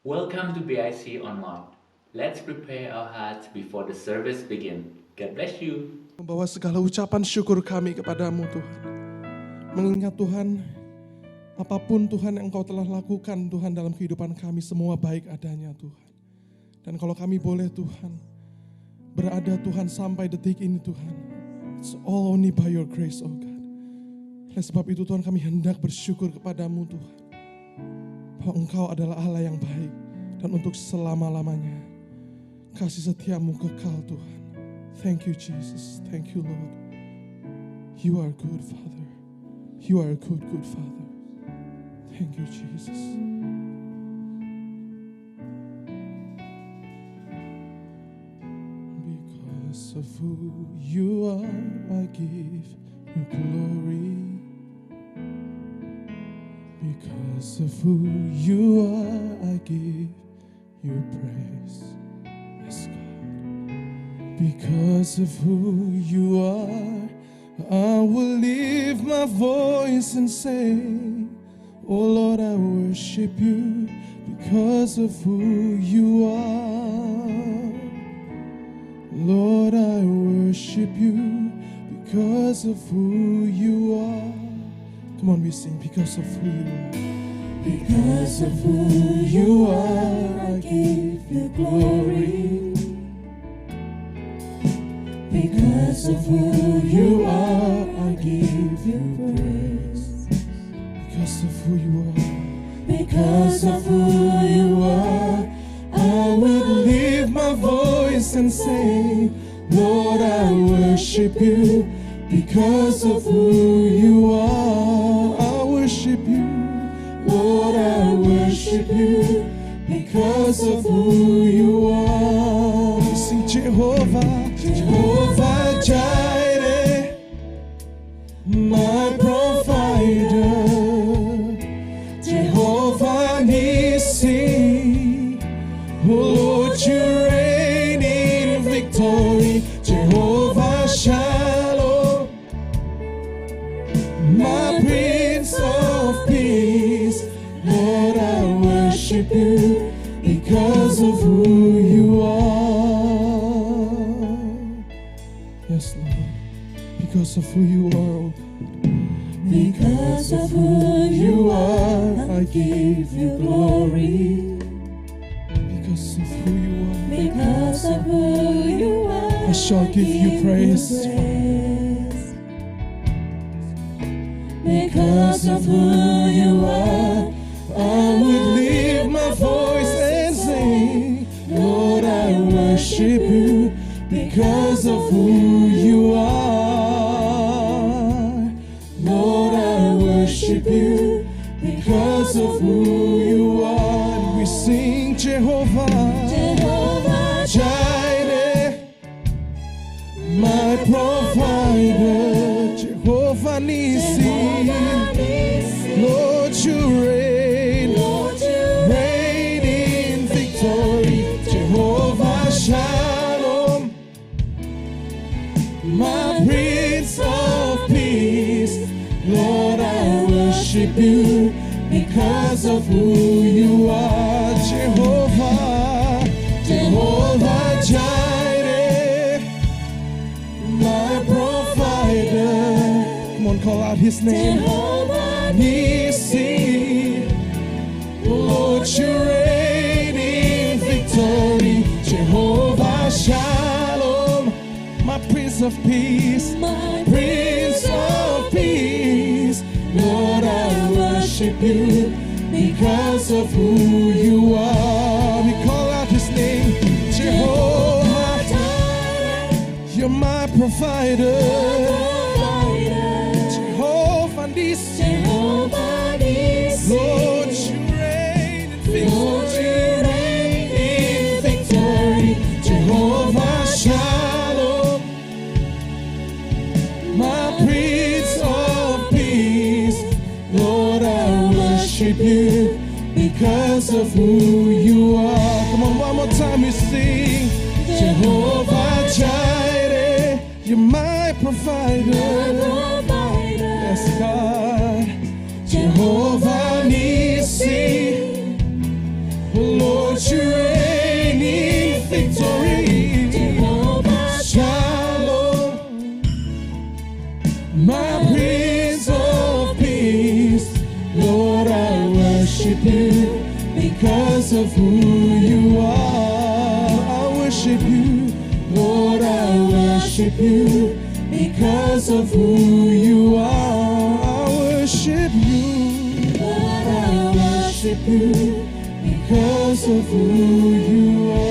Welcome to BIC Online. Let's prepare our hearts before the service begins. God bless you. Membawa segala ucapan syukur kami kepadamu Tuhan. Mengingat Tuhan, apapun Tuhan yang Engkau telah lakukan Tuhan dalam kehidupan kami, semua baik adanya Tuhan. Dan kalau kami boleh Tuhan, berada Tuhan sampai detik ini Tuhan, it's all only by your grace oh God. Oleh sebab itu Tuhan kami hendak bersyukur kepadamu Tuhan, bahwa Engkau adalah Allah yang baik dan untuk selama-lamanya kasih setiamu kekal Tuhan. Thank you Jesus, thank you Lord. You are good Father, you are a good Father. Thank you Jesus. Because of who you are, I give you glory. Because of who you are, I give you praise. Yes, God. Because of who you are, I will lift my voice and say, oh Lord, I worship you because of who you are. Lord, I worship you because of who you are. Come on, we sing because of who you are. Because of who you are, I give you glory. Because of who you are, I give you praise. Because of who you are. Because of who you are, I will lift my voice and say, Lord, I worship you because of who you are. I worship you, Lord, I worship you because of who you are. We sing Jehovah, Jehovah Jireh, my provider. Jehovah Nissi, oh Lord, you reign in victory. Jehovah Shalom, my Prince. worship you because of who you are. Yes, Lord, because of who you are. Because of who you are, I give you glory. Because of who you are, Because of who you are, I shall give you praise. Because of who you are, I would lift my voice and sing, Lord, I worship you because of who you are. Lord, I worship you because of who you are. And we sing Jehovah, Jehovah Jireh, my provider, Jehovah Nissi. Lord, you reign, reign in victory, Jehovah Shalom, my Prince of Peace. Lord, I worship you because of who you are, Jehovah, Jehovah Jireh, my provider. Come on, call out his name. Jehovah Nissi, Lord, you reign in victory, Jehovah Shalom, my Prince of Peace, my Prince of Peace. Lord, I worship you because of who you are. We call out his name, Jehovah, you're my provider, Jehovah Nissi. Jehovah Nissi. Lord, you reign in victory, Jehovah Shalom, my Prince of Peace. Lord, I worship you because of who you are. Come on, one more time we sing, Jehovah Jireh, you're my provider. Yes, God. Jehovah Nissi, Lord, you reign in victory, Jehovah Shalom, my Prince of Peace. Lord, I worship you because of who you are. I worship you, Lord, I worship you because of who you are. I worship you, Lord, I worship you because of who you are.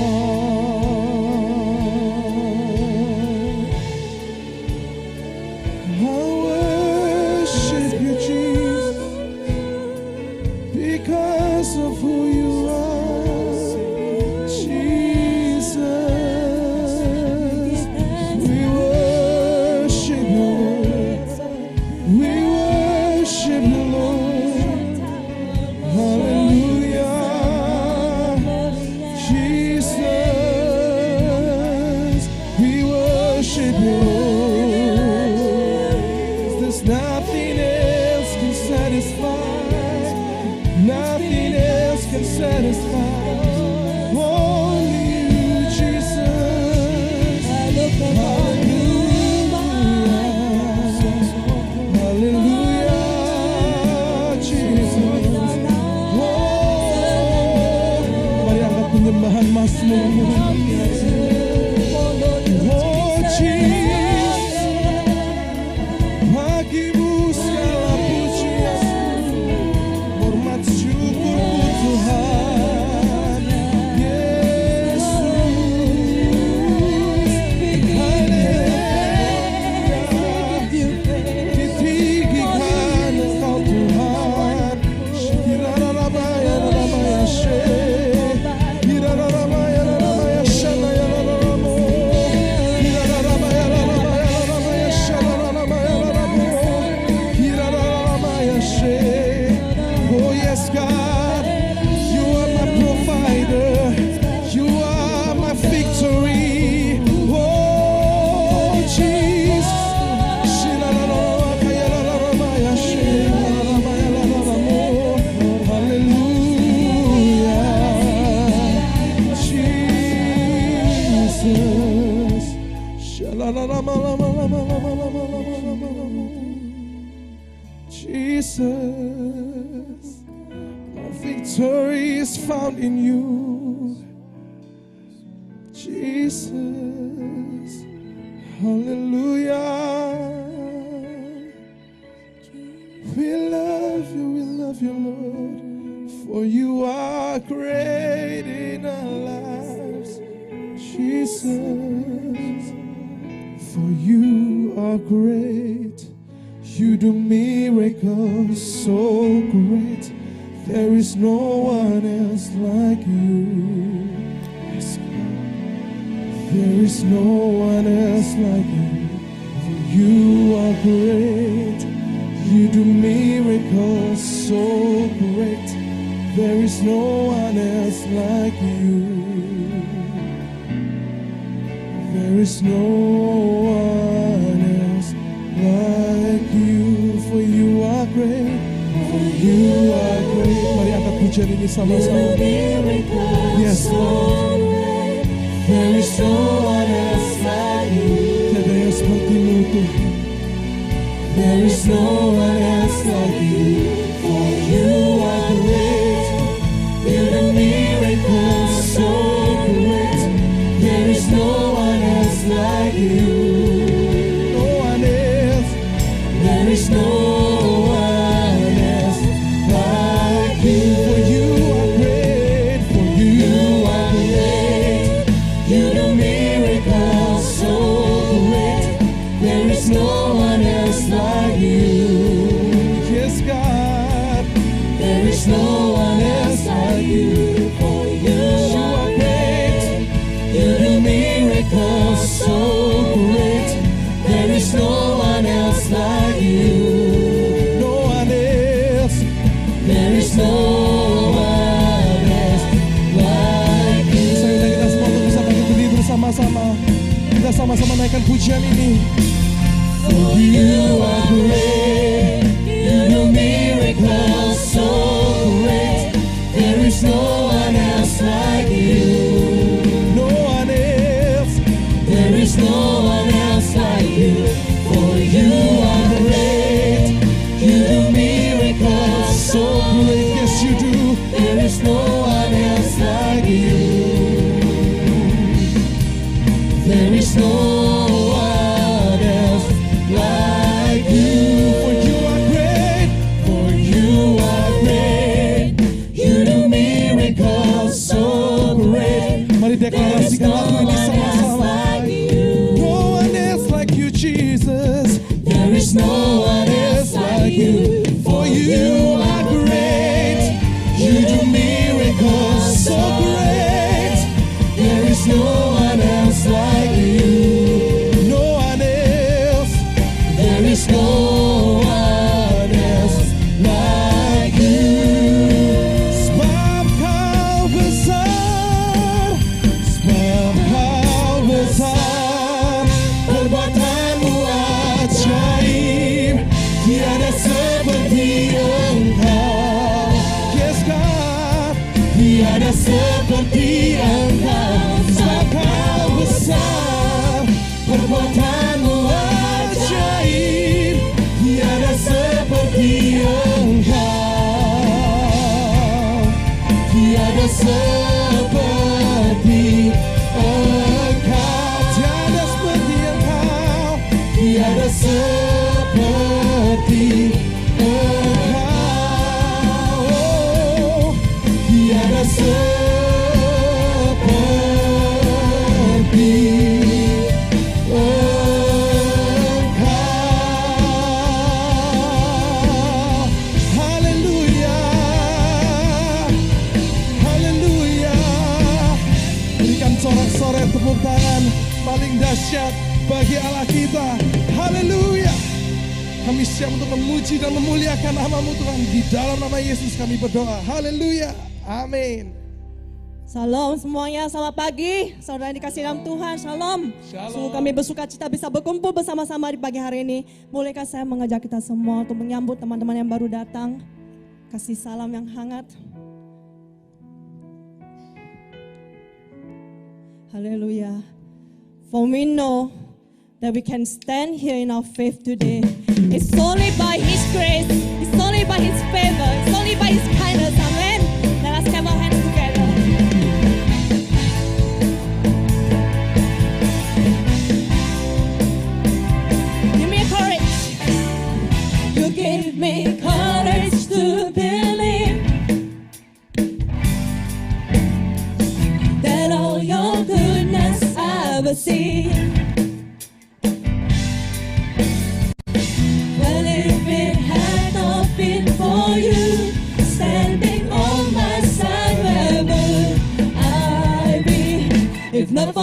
I worship you, Jesus, because of who you are, Jesus. We worship you, we worship you, Lord. Hallelujah. Jesus, we worship you. There's nothing else can satisfy. Nothing else can satisfy. Only you, Jesus. Hallelujah. Hallelujah, Jesus. Mari angkat penyembahan Mazmur. Oh Jesus, bagimu segala pujian, hormat syukur Tuhan, Yesus. Haleluya, ditinggikan Engkau Tuhan. Hirarabaya ramaya she, hirarabaya ramaya shana ya ramo, hirarabaya ramaya shana ramaya ramo, hirarabaya she. Oh yes, God, you are my provider, you are my victory. Oh Jesus, hallelujah. Jesus, my victory is found in you. Jesus, hallelujah. We love you, Lord, for you are great in our lives. Jesus, for you are great. You do miracles so great. There is no one else like you. Yes, God. There is no one else like you. For you are great. You do miracles so great. There is no one else like you. There is no one else like you. For you are great. For you are great. Mari angkat pujian ini sama-sama. Yes, Lord. There is no one else like you. Tiada yang sepertimu Tuhan. There is no one else like you. For you are great. You do miracles so great. There is no one else like you. No one else. There is no one else like you. For you are great. For you are great. You do miracles so great. There is no one else like you. Yes, God. There is no one else like you. For you are great. You do miracles so great. There is no one else like you. No one else. There is no one else like you. Saya undang kita semua untuk bisa bangkit berdiri bersama-sama. Kita sama-sama naikkan pujian ini. For you are great, you do miracles so great. There is no one else like you. No one else. There is no one else like you. For you are great, you do miracles so great. Yes, you do. There is no one else like you. There is no one else like you. For you are great. For you are great. You do miracles so great. Mari deklarasikan lagu ini sama-sama. No one else like you, Jesus. There is no one else like you. For you are great. You do miracles so great. There is no one else like you. No one else. There is no one else like you. Sebab kau besar, sebab kau besar, perbuatanmu ajaib, tiada seperti engkau. Yes, God, tiada seperti engkau. Sebab kau besar, perbuatanmu ajaib, tiada seperti engkau. Tiada seperti engkau. Tiada seperti engkau. Tiada seperti engkau. Oh, tiada seperti haleluya, haleluya. Berikan sorak-sorai tepuk tangan paling dahsyat bagi Allah kita. Haleluya. Kami siap untuk memuji dan memuliakan nama-Mu Tuhan. Di dalam nama Yesus kami berdoa. Haleluya. Amin. Shalom semuanya, selamat pagi. Saudara yang dikasihi dalam Tuhan, shalom. Shalom. Sungguh kami bersuka cita bisa berkumpul bersama-sama di pagi hari ini. Bolehkah saya mengajak kita semua untuk menyambut teman-teman yang baru datang. Kasih salam yang hangat. Haleluya. For we know that we can stand here in our faith today. It's only by His grace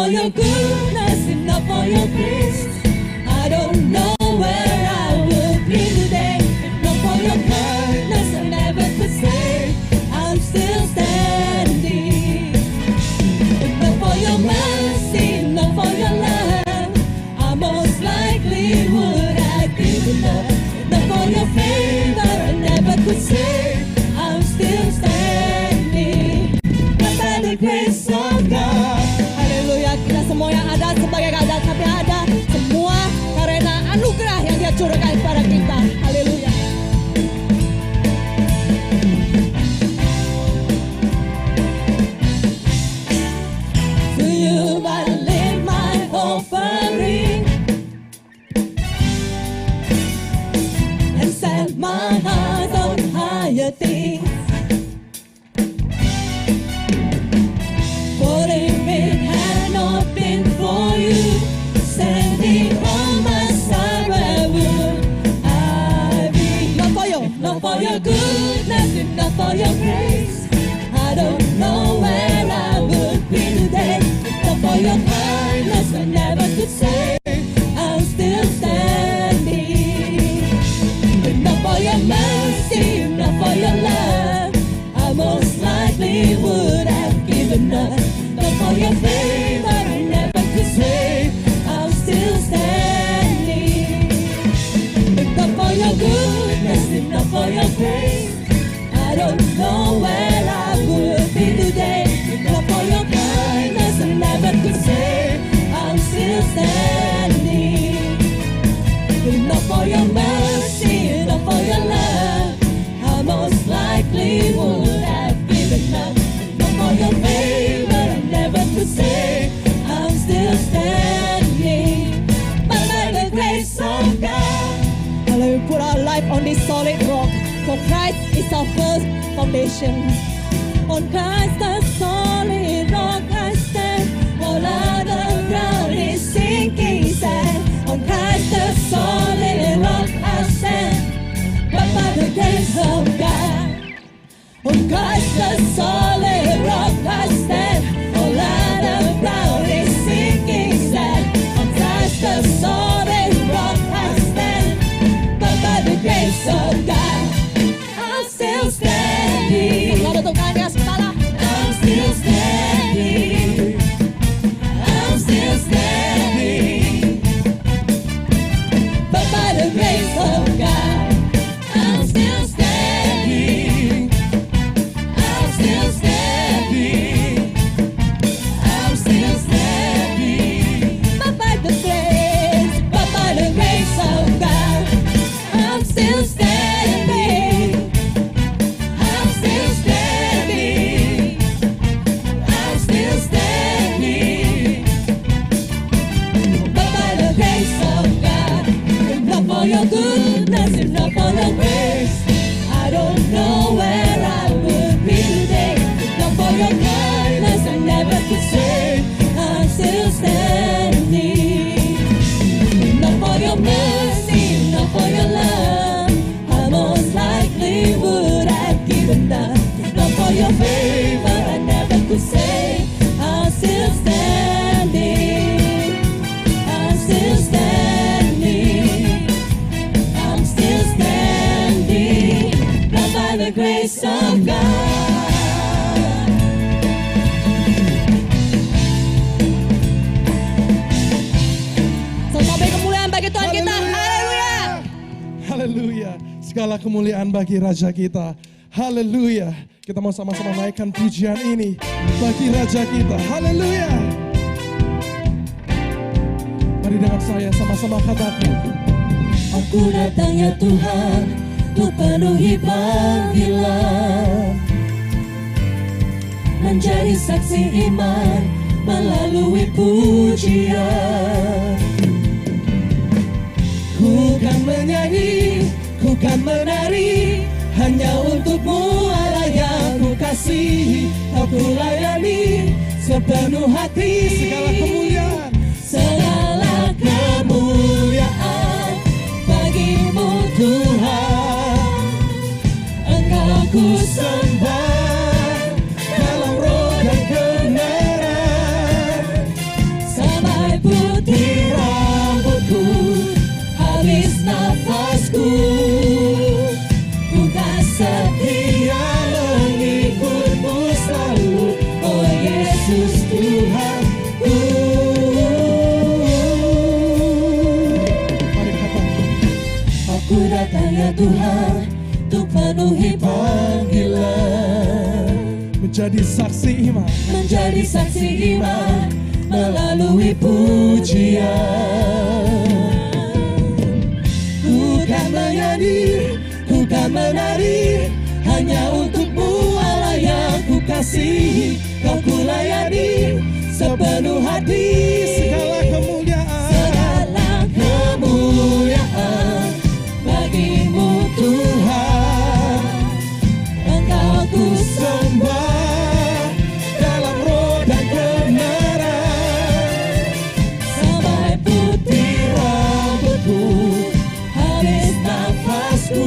for your goodness, enough for your grace. I don't know where I would be today. Enough for your kindness, I never could say I'm still standing. Enough for your mercy, enough for your love. I most likely would have given up. Enough for your favor, I never could say I'm still standing. But by the grace of God. Haleluya, kita semua yang ada sebagai keadaan tapi ada semua karena anugerah yang Dia curahkan kepada kita. Haleluya. To you I lift my offering and set my heart on higher things. For if it had not been for you standing on my side, where would I be? Not for you, not for your goodness, not for your grace. I don't know where I would be today. Not for your kindness, I never could say I'm still standing. Not for your mercy, not for your love, I most likely would have given up. Not for your favor, I never could say I'm still standing. Not for your goodness, not for your grace. I don't know where I would be today. Not for your kindness, I never could say I'm still standing. Not for your mercy, not for your love, I most likely would have given up. Not for your favor, I never could say I'm still standing. But by the grace of God, we put our life on this solid rock. For Christ is our first foundation. On Christ the solid rock I stand. All other ground is sinking sand. On Christ the solid rock I stand. But by the grace of God, on Christ the solid rock I stand. All other ground is sinking sand. On Christ the solid rock I stand. But by the grace of God, I'm still standing. I'm still standing. I'm still standing. But by the grace of God, I'm still standing. I'm still standing. I'm still standing. But by the grace of God, I'm still standing. I'm still standing. I'm still standing. But by the grace of God, enough for your goodness, enough for your grace. I don't know where I would be today. Enough for your kindness, I never could say I'm still standing. Enough for your mercy, enough for your love, I most likely would have given up. Enough for your favor, I never could say I'm still standing. I'm still standing. I'm still standing. Not by the grace of God. So, sampai kemuliaan bagi Tuhan kita. Haleluya. Haleluya. Segala kemuliaan bagi Raja kita. Haleluya. Kita mau sama-sama naikkan pujian ini bagi Raja kita. Haleluya. Mari dengan saya sama-sama katakan. Aku datang ya Tuhan, untuk penuhi panggilan, menjadi saksi iman melalui pujian. Ku kan menyanyi, ku kan menari, hanya untuk-Mu Allah yang ku kasihi. Aku layani sepenuh hati. Segala kemuliaan, segala kemuliaan bagi-Mu Tuhan. Engkau ku sembah dalam roh dan kebenaran. memenuhi panggilan, menjadi saksi iman, menjadi saksi iman melalui pujian. Ku kan menyanyi, ku kan menari, hanya untukmu Allah yang ku kasihi. Kau ku layani sepenuh hati, segala kemuliaan, segala kemuliaan bagimu Tuhan. Engkau ku sembah dalam roh dan kebenaran, sampai putih rambutku, habis nafasku.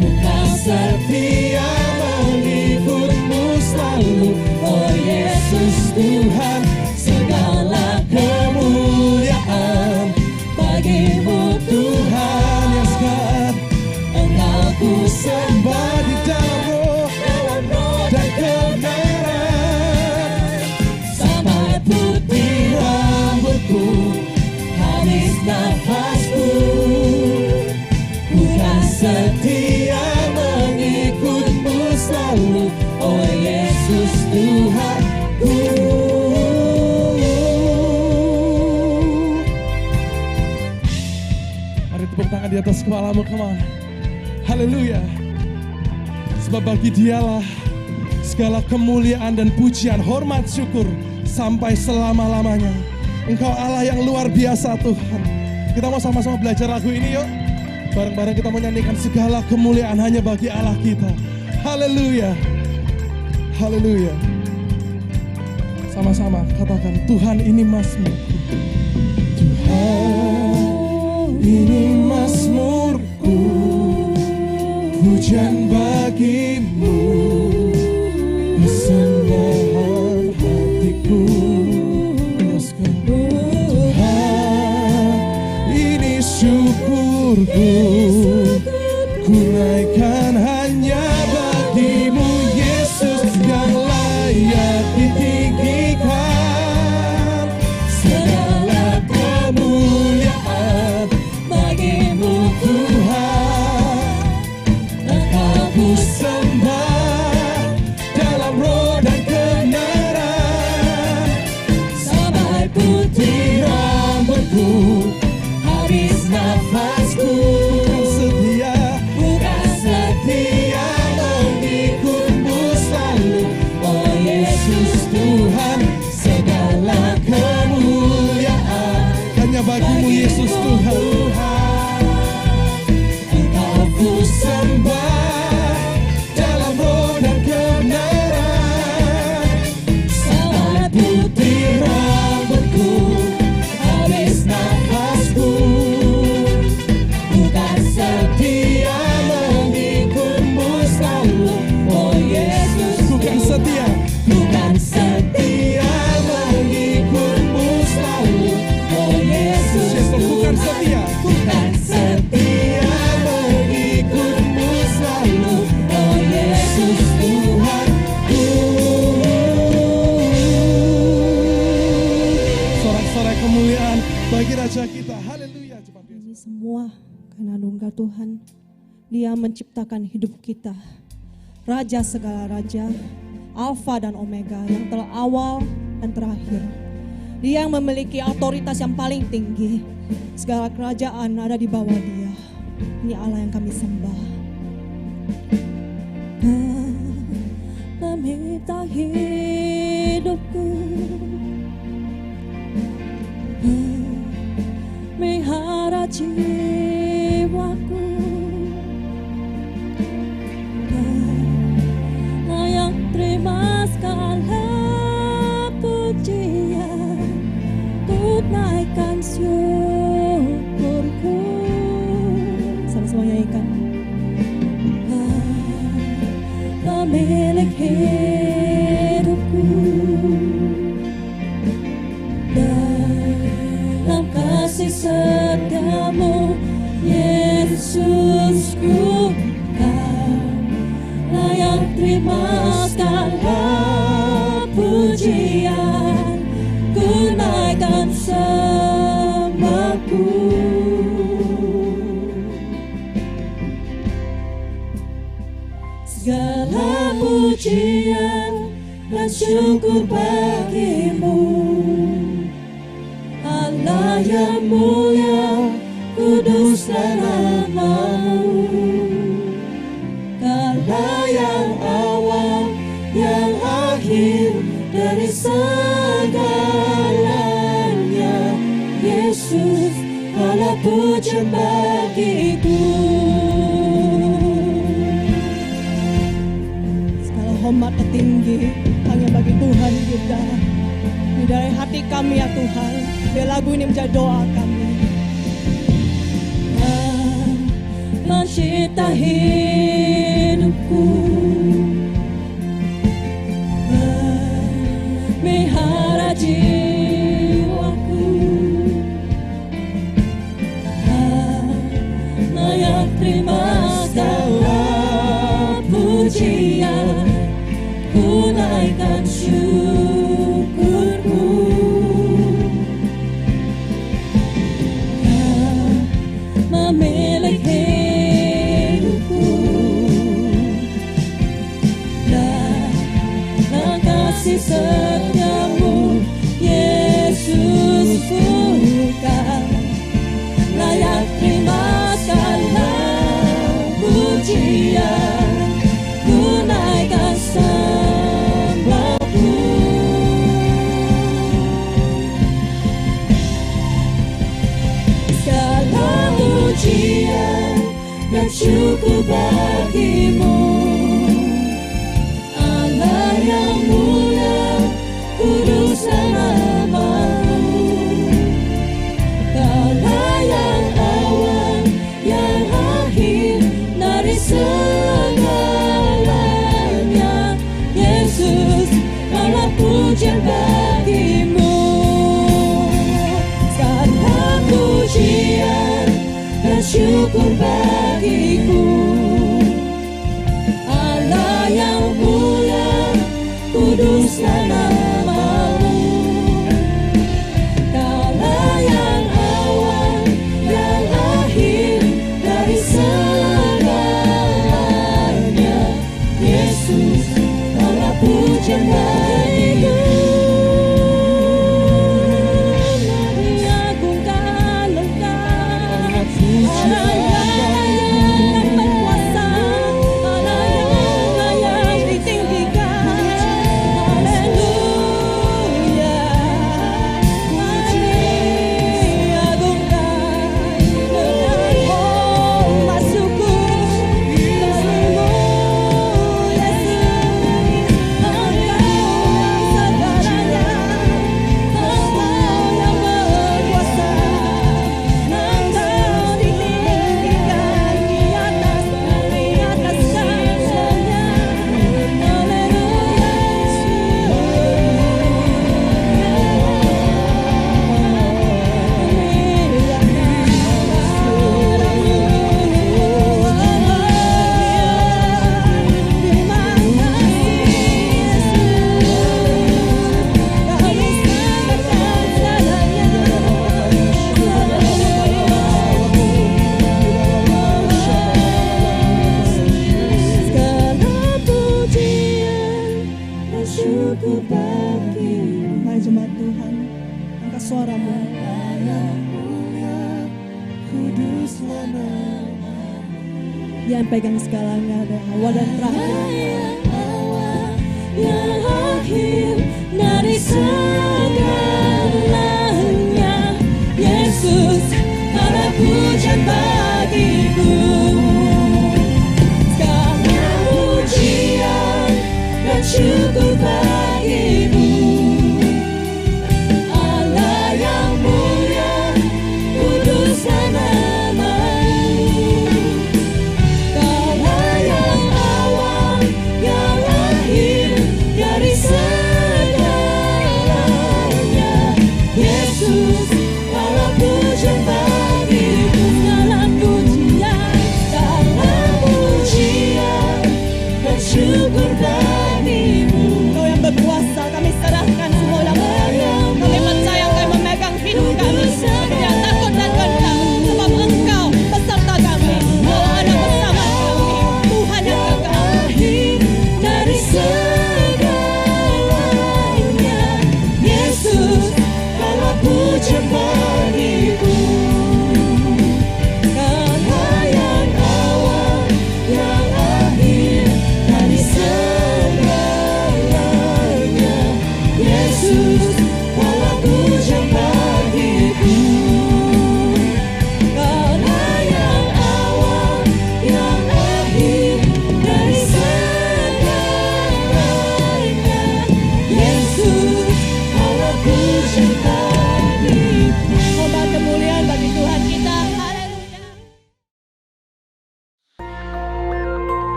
Ku kan setia mengikutmu selalu, oh Yesus Tuhan. Segala kemuliaan bagimu Tuhan. Yes God, Engkau ku sembah di dalam roh dan kebenaran, sampai putih rambutku, habis nafasku. Ku kan setia mengikutmu selalu, oh Yesus Tuhanku. Mari tepuk tangan di atas kepalamu, come on. Haleluya. Sebab bagi Dialah segala kemuliaan dan pujian, hormat, syukur sampai selama-lamanya. Engkau Allah yang luar biasa Tuhan. Kita mau sama-sama belajar lagu ini yuk. Bareng-bareng kita mau nyanyikan segala kemuliaan hanya bagi Allah kita. Haleluya. Haleluya. Sama-sama katakan, Tuhan ini mazmurku. Tuhan ini mazmurku, pujian bagimu, kesenangan hatiku. Yes, God. Tuhan ini syukurku, ku naikkan hanya bagimu Yesus yang layak ditinggikan. Segala kemuliaan bagimu Tuhan, Engkau ku sembah dalam roh dan kebenaran, sampai putih rambutku, habis nafasku. kan setia Bukan setia mengikutmu selalu, oh Yesus Tuhan. segala kemuliaan Hanya bagimu Yesus Tuhan. Engkau ku Sembah dalam roh dan kebenaran, sampai putih rambutku, habis nafasku. Bukan setia mengikutmu selalu, oh Yesus bukan setia, bukan setia mengikutmu selalu, oh Yesus Yesus bukan setia, bukan setia mengikutmu selalu, oh Yesus Tuhanku. sorak-sorai kemuliaan bagi Raja kita. Haleluya. Ini semua karena anugerah Tuhan. Dia menciptakan hidup kita. Raja segala raja, Alfa dan Omega, yang telah awal dan terakhir. Dia yang memiliki otoritas yang paling tinggi. Segala kerajaan ada di bawah Dia. Ini Allah yang kami sembah. Meminta hidupku, melihara jiwaku, layak terima segala pujian, ku naikkan syukurku. Sama-sama nyanyikan. Pemilik hidupku, dalam kasih setiamu Yesusku, Kau layak terima segala pujian, ku naikkan sembahku. Segala pujian dan syukur bagimu, Allah yang mulia, kuduslah namamu. Kala yang awal, yang akhir dari segalanya, Yesus, Allah pujian bagiku. Segala hormat tertinggi hanya bagi Tuhan kita. Ini dari hati kami ya Tuhan, biar lagu ini menjadi doa kami. Pencipta hidupku, pelihara jiwaku, layak terima segala pujian, ku naikkan syukurku. Memilih hidupku dan kasih setiamu, Yesus bukan layak terima segala pujian, ku naikkan sembahku. Segala pujian dan syukur bagimu, Allah yang mulia, kuduslah namamu. Kala yang awal, yang akhir dari segalanya, Yesus, Allah pujian bagimu. Segala pujian dan syukur bagiku, Allah yang mulia, kuduslah namamu. Kala yang awal, yang akhir dari segalanya, Yesus, Allah pujian bagiku. Diagungkan Engkau, Allah yang berkuasa, Allah yang layak ditinggikan. Haleluya, diagungkan dengan hormat syukur bagimu, Yesus. Engkau segalanya, Engkau yang berkuasa, Engkau ditinggikan di atas segalanya. Segala pujian dan syukur bagimu. Mari jemaat Tuhan, angkat suaramu. Kuduslah namamu. Dia yang pegang segalanya dari awal dan terakhir. Yang awal, yang akhir dari segalanya, Yesus, para pujian bagiku. Segala pujian dan syukur bagimu, Allah yang mulia, kuduslah namamu. Kala yang awal, yang akhir dari segalanya, Yesus, Allah pujian bagimu. Segala pujian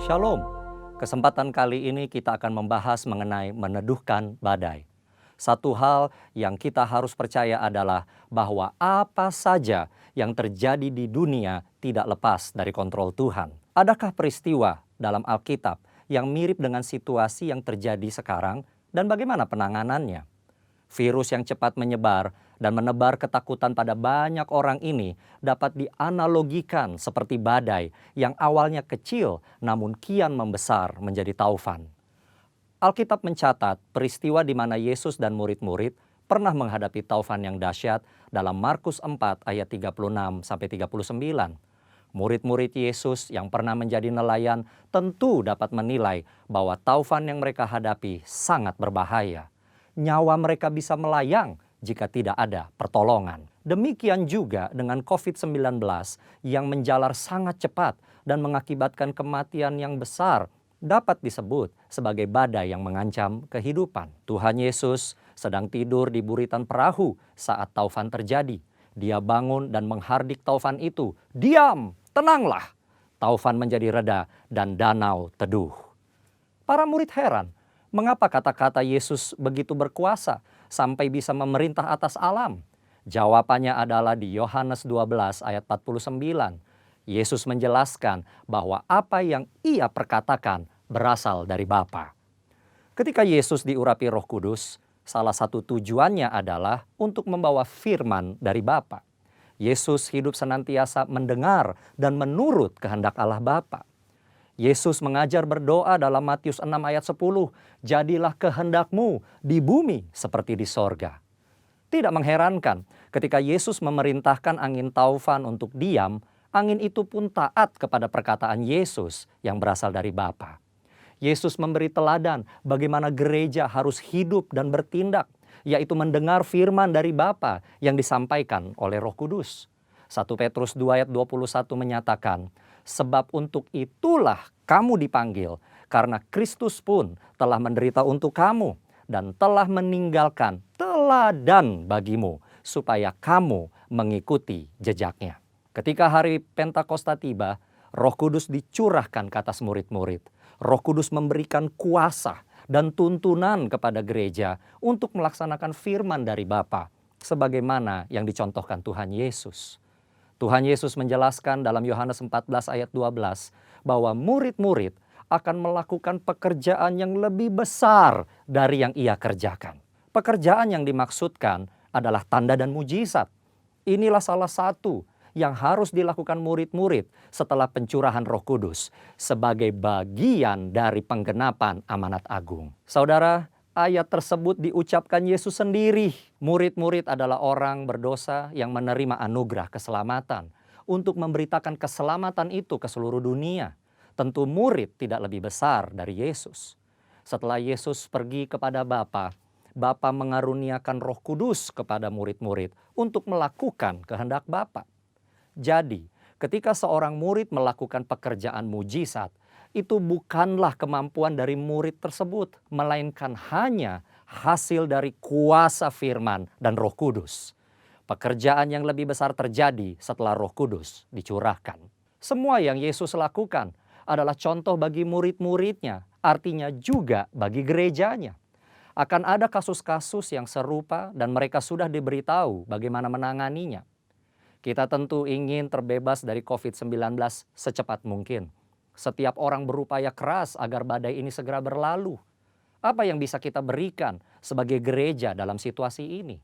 Shalom. Kesempatan kali ini kita akan membahas mengenai meneduhkan badai. Satu hal yang kita harus percaya adalah bahwa apa saja yang terjadi di dunia tidak lepas dari kontrol Tuhan. Adakah peristiwa dalam Alkitab yang mirip dengan situasi yang terjadi sekarang dan bagaimana penanganannya? Virus yang cepat menyebar dan menebar ketakutan pada banyak orang ini dapat dianalogikan seperti badai yang awalnya kecil namun kian membesar menjadi taufan. Alkitab mencatat peristiwa di mana Yesus dan murid-murid pernah menghadapi taufan yang dahsyat dalam Markus 4 ayat 36-39. Murid-murid Yesus yang pernah menjadi nelayan tentu dapat menilai bahwa taufan yang mereka hadapi sangat berbahaya. Nyawa mereka bisa melayang jika tidak ada pertolongan. Demikian juga dengan COVID-19 yang menjalar sangat cepat dan mengakibatkan kematian yang besar dapat disebut sebagai badai yang mengancam kehidupan. Tuhan Yesus sedang tidur di buritan perahu saat taufan terjadi. Dia bangun dan menghardik taufan itu. Diam, tenanglah. Taufan menjadi reda dan danau teduh. Para murid heran, mengapa kata-kata Yesus begitu berkuasa sampai bisa memerintah atas alam? Jawabannya adalah di Yohanes 12 ayat 49. Yesus menjelaskan bahwa apa yang ia perkatakan berasal dari Bapa. Ketika Yesus diurapi Roh Kudus, salah satu tujuannya adalah untuk membawa firman dari Bapa. Yesus hidup senantiasa mendengar dan menurut kehendak Allah Bapa. Yesus mengajar berdoa dalam Matius 6 ayat 10, jadilah kehendakmu di bumi seperti di sorga. Tidak mengherankan ketika Yesus memerintahkan angin taufan untuk diam, angin itu pun taat kepada perkataan Yesus yang berasal dari Bapa. Yesus memberi teladan bagaimana gereja harus hidup dan bertindak, yaitu mendengar firman dari Bapa yang disampaikan oleh Roh Kudus. 1 Petrus 2 ayat 21 menyatakan, sebab untuk itulah kamu dipanggil, karena Kristus pun telah menderita untuk kamu dan telah meninggalkan teladan bagimu, supaya kamu mengikuti jejaknya. Ketika hari Pentakosta tiba, Roh Kudus dicurahkan ke atas murid-murid. Roh Kudus memberikan kuasa dan tuntunan kepada gereja untuk melaksanakan firman dari Bapa, sebagaimana yang dicontohkan Tuhan Yesus. Tuhan Yesus menjelaskan dalam Yohanes 14 ayat 12 bahwa murid-murid akan melakukan pekerjaan yang lebih besar dari yang ia kerjakan. Pekerjaan yang dimaksudkan adalah tanda dan mujizat. Inilah salah satu yang harus dilakukan murid-murid setelah pencurahan Roh Kudus sebagai bagian dari penggenapan amanat agung. Saudara, ayat tersebut diucapkan Yesus sendiri. Murid-murid adalah orang berdosa yang menerima anugerah keselamatan untuk memberitakan keselamatan itu ke seluruh dunia. Tentu murid tidak lebih besar dari Yesus. Setelah Yesus pergi kepada Bapa, Bapa mengaruniakan Roh Kudus kepada murid-murid untuk melakukan kehendak Bapa. Jadi, ketika seorang murid melakukan pekerjaan mujizat, itu bukanlah kemampuan dari murid tersebut, melainkan hanya hasil dari kuasa firman dan Roh Kudus. Pekerjaan yang lebih besar terjadi setelah Roh Kudus dicurahkan. Semua yang Yesus lakukan adalah contoh bagi murid-muridnya, artinya juga bagi gerejanya. Akan ada kasus-kasus yang serupa dan mereka sudah diberitahu bagaimana menanganinya. Kita tentu ingin terbebas dari COVID-19 secepat mungkin. Setiap orang berupaya keras agar badai ini segera berlalu. Apa yang bisa kita berikan sebagai gereja dalam situasi ini?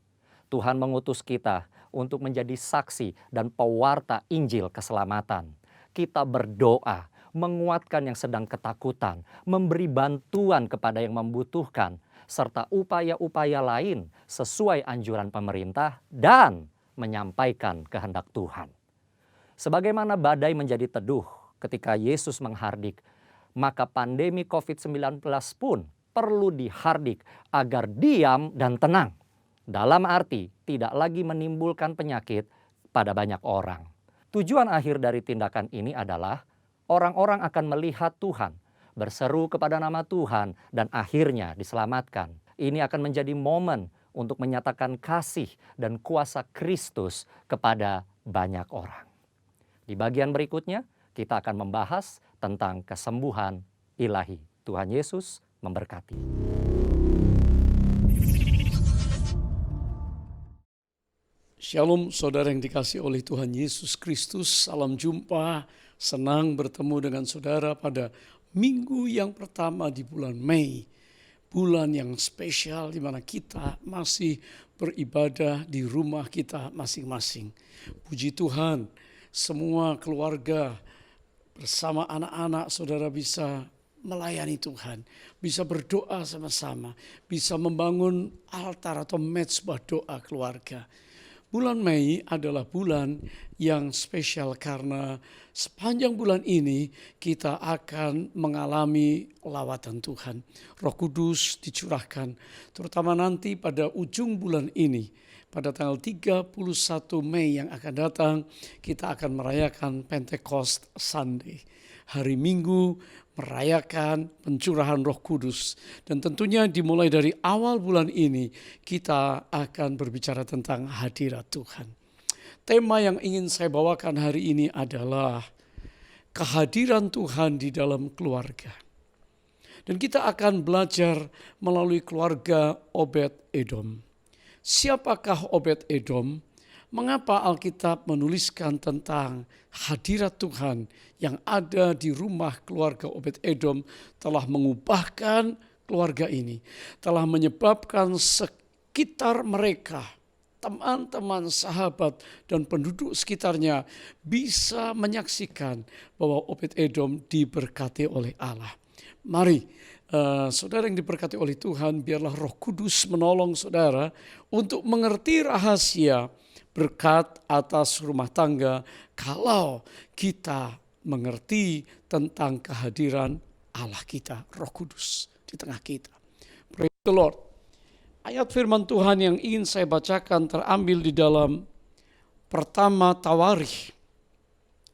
Tuhan mengutus kita untuk menjadi saksi dan pewarta Injil keselamatan. Kita berdoa, menguatkan yang sedang ketakutan, memberi bantuan kepada yang membutuhkan, serta upaya-upaya lain sesuai anjuran pemerintah dan menyampaikan kehendak Tuhan. Sebagaimana badai menjadi teduh ketika Yesus menghardik, maka pandemi COVID-19 pun perlu dihardik agar diam dan tenang. Dalam arti tidak lagi menimbulkan penyakit pada banyak orang. Tujuan akhir dari tindakan ini adalah orang-orang akan melihat Tuhan, berseru kepada nama Tuhan, dan akhirnya diselamatkan. Ini akan menjadi momen untuk menyatakan kasih dan kuasa Kristus kepada banyak orang. Di bagian berikutnya, kita akan membahas tentang kesembuhan ilahi. Tuhan Yesus memberkati. Shalom saudara yang dikasihi oleh Tuhan Yesus Kristus. Salam jumpa, senang bertemu dengan saudara pada minggu yang pertama di bulan Mei. Bulan yang spesial di mana kita masih beribadah di rumah kita masing-masing. Puji Tuhan, semua keluarga bersama anak-anak saudara bisa melayani Tuhan, bisa berdoa sama-sama, bisa membangun altar atau mezbah doa keluarga. Bulan Mei adalah bulan yang spesial karena sepanjang bulan ini kita akan mengalami lawatan Tuhan. Roh Kudus dicurahkan, terutama nanti pada ujung bulan ini, pada tanggal 31 Mei yang akan datang, kita akan merayakan Pentecost Sunday. Hari Minggu merayakan pencurahan Roh Kudus. Dan tentunya dimulai dari awal bulan ini kita akan berbicara tentang hadirat Tuhan. Tema yang ingin saya bawakan hari ini adalah kehadiran Tuhan di dalam keluarga. Dan kita akan belajar melalui keluarga Obed-Edom. Siapakah Obed-Edom? Mengapa Alkitab menuliskan tentang hadirat Tuhan yang ada di rumah keluarga Obed-Edom telah mengubahkan keluarga ini, telah menyebabkan sekitar mereka, teman-teman, sahabat, dan penduduk sekitarnya bisa menyaksikan bahwa Obed-Edom diberkati oleh Allah. Mari, saudara yang diberkati oleh Tuhan, biarlah Roh Kudus menolong saudara untuk mengerti rahasia berkat atas rumah tangga kalau kita mengerti tentang kehadiran Allah kita, Roh Kudus di tengah kita. Praise the Lord. Ayat firman Tuhan yang ingin saya bacakan terambil di dalam pertama Tawarikh,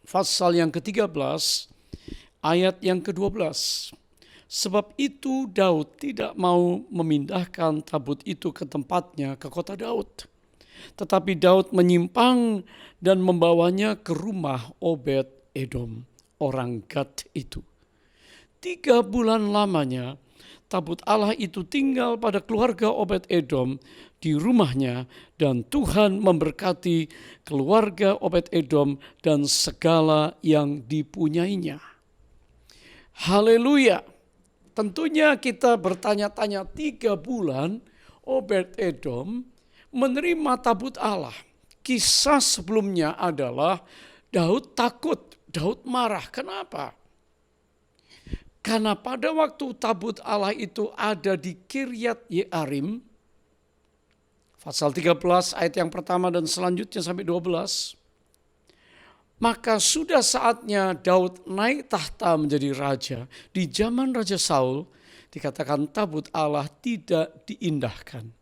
pasal yang ke-13, ayat yang ke-12. Sebab itu Daud tidak mau memindahkan tabut itu ke tempatnya, ke kota Daud. Tetapi Daud menyimpang dan membawanya ke rumah Obed-Edom, orang Gad itu. 3 bulan lamanya tabut Allah itu tinggal pada keluarga Obed-Edom di rumahnya, dan Tuhan memberkati keluarga Obed-Edom dan segala yang dipunyainya. Haleluya. Tentunya kita bertanya-tanya, 3 bulan Obed-Edom menerima tabut Allah. Kisah sebelumnya adalah Daud takut, Daud marah. Kenapa? Karena pada waktu tabut Allah itu ada di Kiryat Yearim, pasal 13 ayat yang pertama dan selanjutnya sampai 12. Maka sudah saatnya Daud naik tahta menjadi raja. Di zaman Raja Saul dikatakan tabut Allah tidak diindahkan.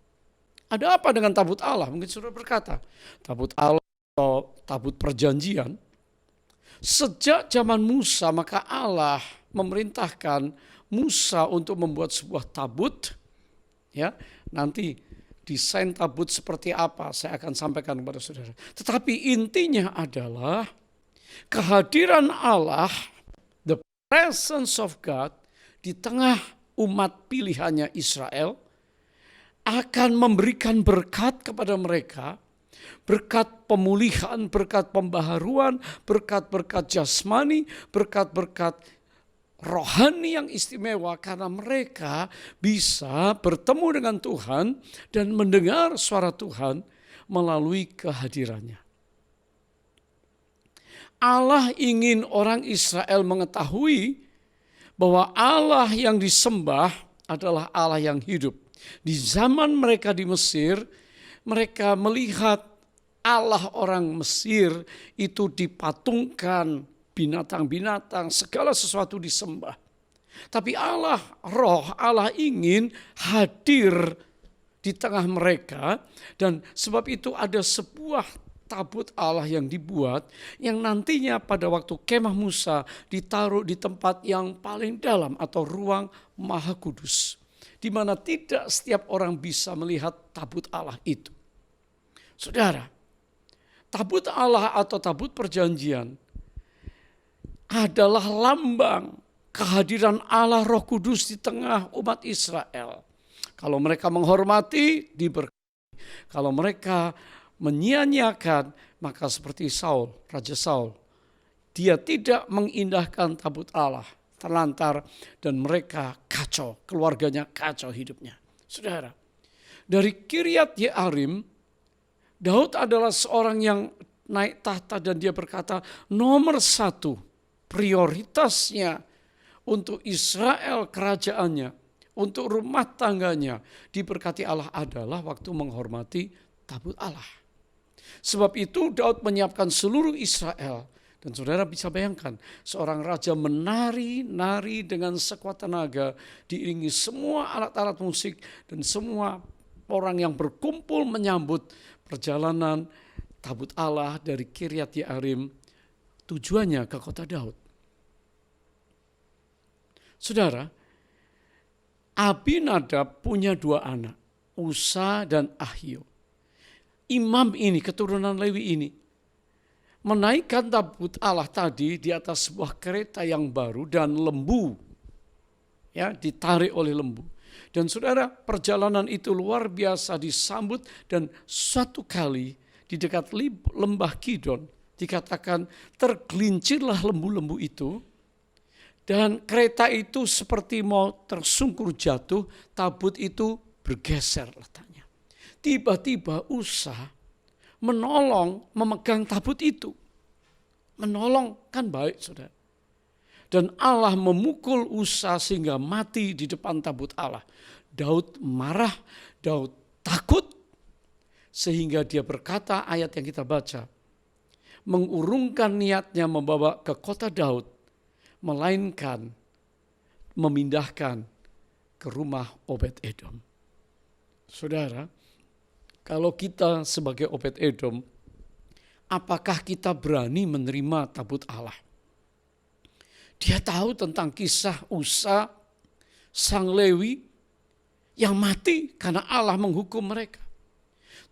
Ada apa dengan tabut Allah? Mungkin saudara berkata, tabut Allah atau tabut perjanjian. Sejak zaman Musa, maka Allah memerintahkan Musa untuk membuat sebuah tabut. Ya, nanti desain tabut seperti apa saya akan sampaikan kepada saudara. Tetapi intinya adalah kehadiran Allah, the presence of God di tengah umat pilihannya Israel, akan memberikan berkat kepada mereka, berkat pemulihan, berkat pembaharuan, berkat-berkat jasmani, berkat-berkat rohani yang istimewa, karena mereka bisa bertemu dengan Tuhan dan mendengar suara Tuhan melalui kehadirannya. Allah ingin orang Israel mengetahui bahwa Allah yang disembah adalah Allah yang hidup. Di zaman mereka di Mesir, mereka melihat Allah orang Mesir itu dipatungkan, binatang-binatang, segala sesuatu disembah. Tapi Allah, roh Allah ingin hadir di tengah mereka, dan sebab itu ada sebuah tabut Allah yang dibuat, yang nantinya pada waktu kemah Musa ditaruh di tempat yang paling dalam atau ruang Maha Kudus, di mana tidak setiap orang bisa melihat tabut Allah itu. Saudara, tabut Allah atau tabut perjanjian adalah lambang kehadiran Allah Roh Kudus di tengah umat Israel. Kalau mereka menghormati, diberkati. Kalau mereka menyia-nyiakan, maka seperti Saul, Raja Saul, dia tidak mengindahkan tabut Allah, terlantar, dan mereka kacau, keluarganya kacau hidupnya. Saudara, dari Kiryat Yearim, Daud adalah seorang yang naik tahta dan dia berkata, nomor satu prioritasnya untuk Israel kerajaannya, untuk rumah tangganya diberkati Allah adalah waktu menghormati tabut Allah. Sebab itu Daud menyiapkan seluruh Israel. Dan saudara bisa bayangkan, seorang raja menari-nari dengan sekuat tenaga, diiringi semua alat-alat musik dan semua orang yang berkumpul menyambut perjalanan tabut Allah dari Kiryat Yearim, tujuannya ke kota Daud. Saudara, Abinadab punya 2 anak, Usa dan Ahio. Imam ini, keturunan Lewi ini, menaikkan tabut Allah tadi di atas sebuah kereta yang baru dan lembu, ya, ditarik oleh lembu. Dan saudara, perjalanan itu luar biasa disambut, dan suatu kali di dekat lembah Kidon dikatakan tergelincirlah lembu-lembu itu, dan kereta itu seperti mau tersungkur jatuh, tabut itu bergeser letaknya. Tiba-tiba Usa menolong memegang tabut itu. Menolong kan baik, saudara. Dan Allah memukul Usa sehingga mati di depan tabut Allah. Daud marah, Daud takut, sehingga dia berkata ayat yang kita baca, mengurungkan niatnya membawa ke kota Daud, melainkan memindahkan ke rumah Obed-Edom. Saudara, kalau kita sebagai Obed-Edom, apakah kita berani menerima tabut Allah? Dia tahu tentang kisah Usa, sang Lewi, yang mati karena Allah menghukum mereka.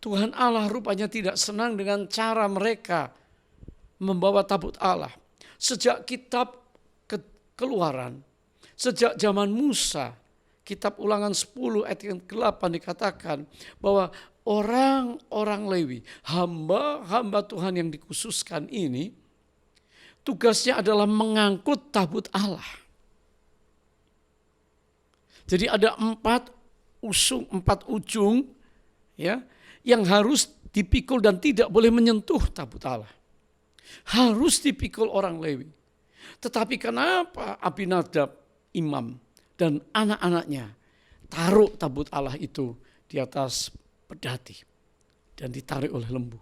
Tuhan Allah rupanya tidak senang dengan cara mereka membawa tabut Allah. Sejak kitab Keluaran, sejak zaman Musa, kitab Ulangan 10 ayat yang ke-8 dikatakan bahwa orang-orang Lewi, hamba-hamba Tuhan yang dikhususkan ini, tugasnya adalah mengangkut tabut Allah. Jadi ada 4 ujung, ya, yang harus dipikul dan tidak boleh menyentuh tabut Allah. Harus dipikul orang Lewi. Tetapi kenapa Abinadab, imam, dan anak-anaknya taruh tabut Allah itu di atas pedati dan ditarik oleh lembu?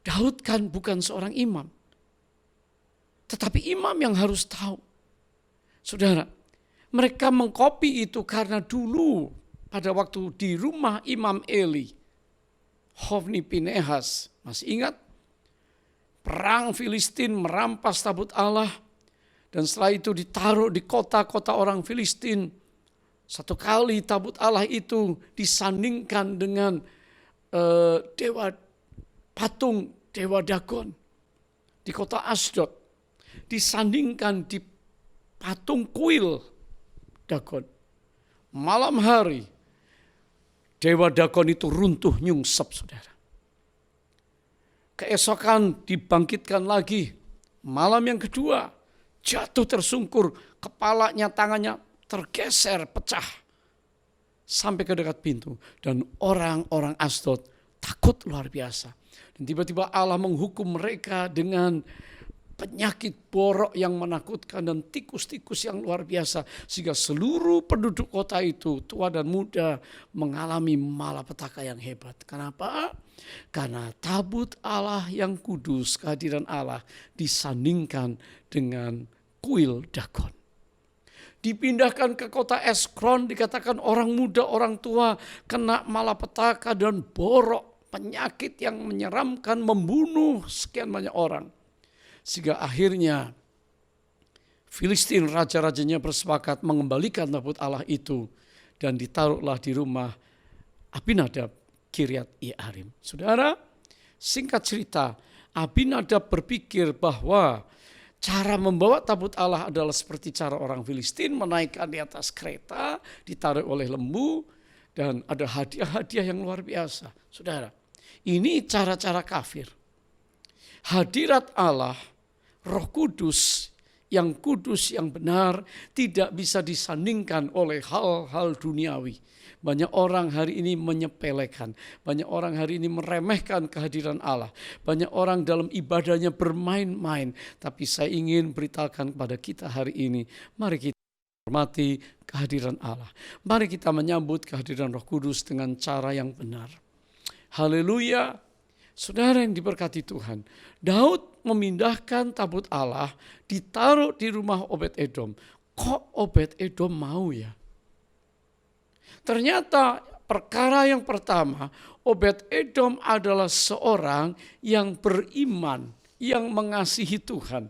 Daud kan bukan seorang imam, tetapi imam yang harus tahu. Saudara, mereka mengkopi itu karena dulu pada waktu di rumah Imam Eli, Hofni Pinehas, masih ingat? Perang Filistin merampas tabut Allah, dan setelah itu ditaruh di kota-kota orang Filistin. Satu kali tabut Allah itu disandingkan dengan patung dewa Dagon di kota Asdod. Disandingkan di patung kuil Dagon. Malam hari dewa Dagon itu runtuh nyungsep, saudara. Keesokan dibangkitkan lagi. Malam yang kedua jatuh tersungkur, kepalanya, tangannya tergeser, pecah sampai ke dekat pintu, dan orang-orang Asdod takut luar biasa. Dan tiba-tiba Allah menghukum mereka dengan penyakit borok yang menakutkan dan tikus-tikus yang luar biasa, sehingga seluruh penduduk kota itu, tua dan muda, mengalami malapetaka yang hebat. Kenapa? Karena tabut Allah yang kudus, kehadiran Allah, disandingkan dengan kuil Dagon. Dipindahkan ke kota Eskron, dikatakan orang muda, orang tua kena malapetaka dan borok, penyakit yang menyeramkan, membunuh sekian banyak orang. Sehingga akhirnya Filistin, raja-rajanya bersepakat mengembalikan tabut Allah itu, dan ditaruhlah di rumah Abinadab, Kiryat Yearim. Saudara, singkat cerita, Abinadab berpikir bahwa Cara membawa tabut Allah adalah seperti cara orang Filistin menaikkan di atas kereta, ditarik oleh lembu, dan ada hadiah-hadiah yang luar biasa. Saudara, ini cara-cara kafir. Hadirat Allah, Roh Kudus, yang kudus, yang benar, tidak bisa disandingkan oleh hal-hal duniawi. Banyak orang hari ini menyepelekan, banyak orang hari ini meremehkan kehadiran Allah. Banyak orang dalam ibadahnya bermain-main. Tapi saya ingin beritakan kepada kita hari ini, mari kita hormati kehadiran Allah. Mari kita menyambut kehadiran Roh Kudus dengan cara yang benar. Haleluya. Saudara yang diberkati Tuhan, Daud memindahkan tabut Allah, ditaruh di rumah Obed-Edom. Kok Obed-Edom mau ya? Ternyata perkara yang pertama, Obed-Edom adalah seorang yang beriman, yang mengasihi Tuhan.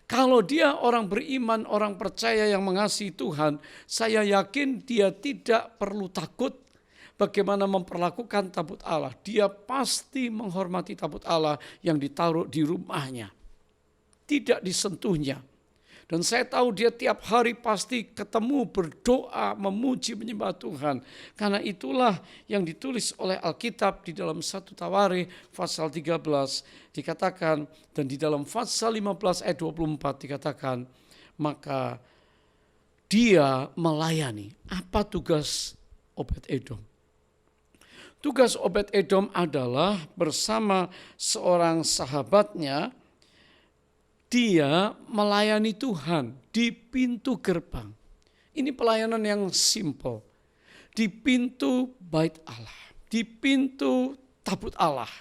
Kalau dia orang beriman, orang percaya yang mengasihi Tuhan, saya yakin dia tidak perlu takut bagaimana memperlakukan tabut Allah. Dia pasti menghormati tabut Allah yang ditaruh di rumahnya, tidak disentuhnya. Dan saya tahu dia tiap hari pasti ketemu, berdoa, memuji, menyembah Tuhan. Karena itulah yang ditulis oleh Alkitab di dalam 1 Tawarikh pasal 13 dikatakan, dan di dalam pasal 15 ayat 24 dikatakan, maka dia melayani. Apa tugas Obed-Edom? Tugas Obed-Edom adalah bersama seorang sahabatnya, dia melayani Tuhan di pintu gerbang. Ini pelayanan yang simple. Di pintu bait Allah, di pintu tabut Allah.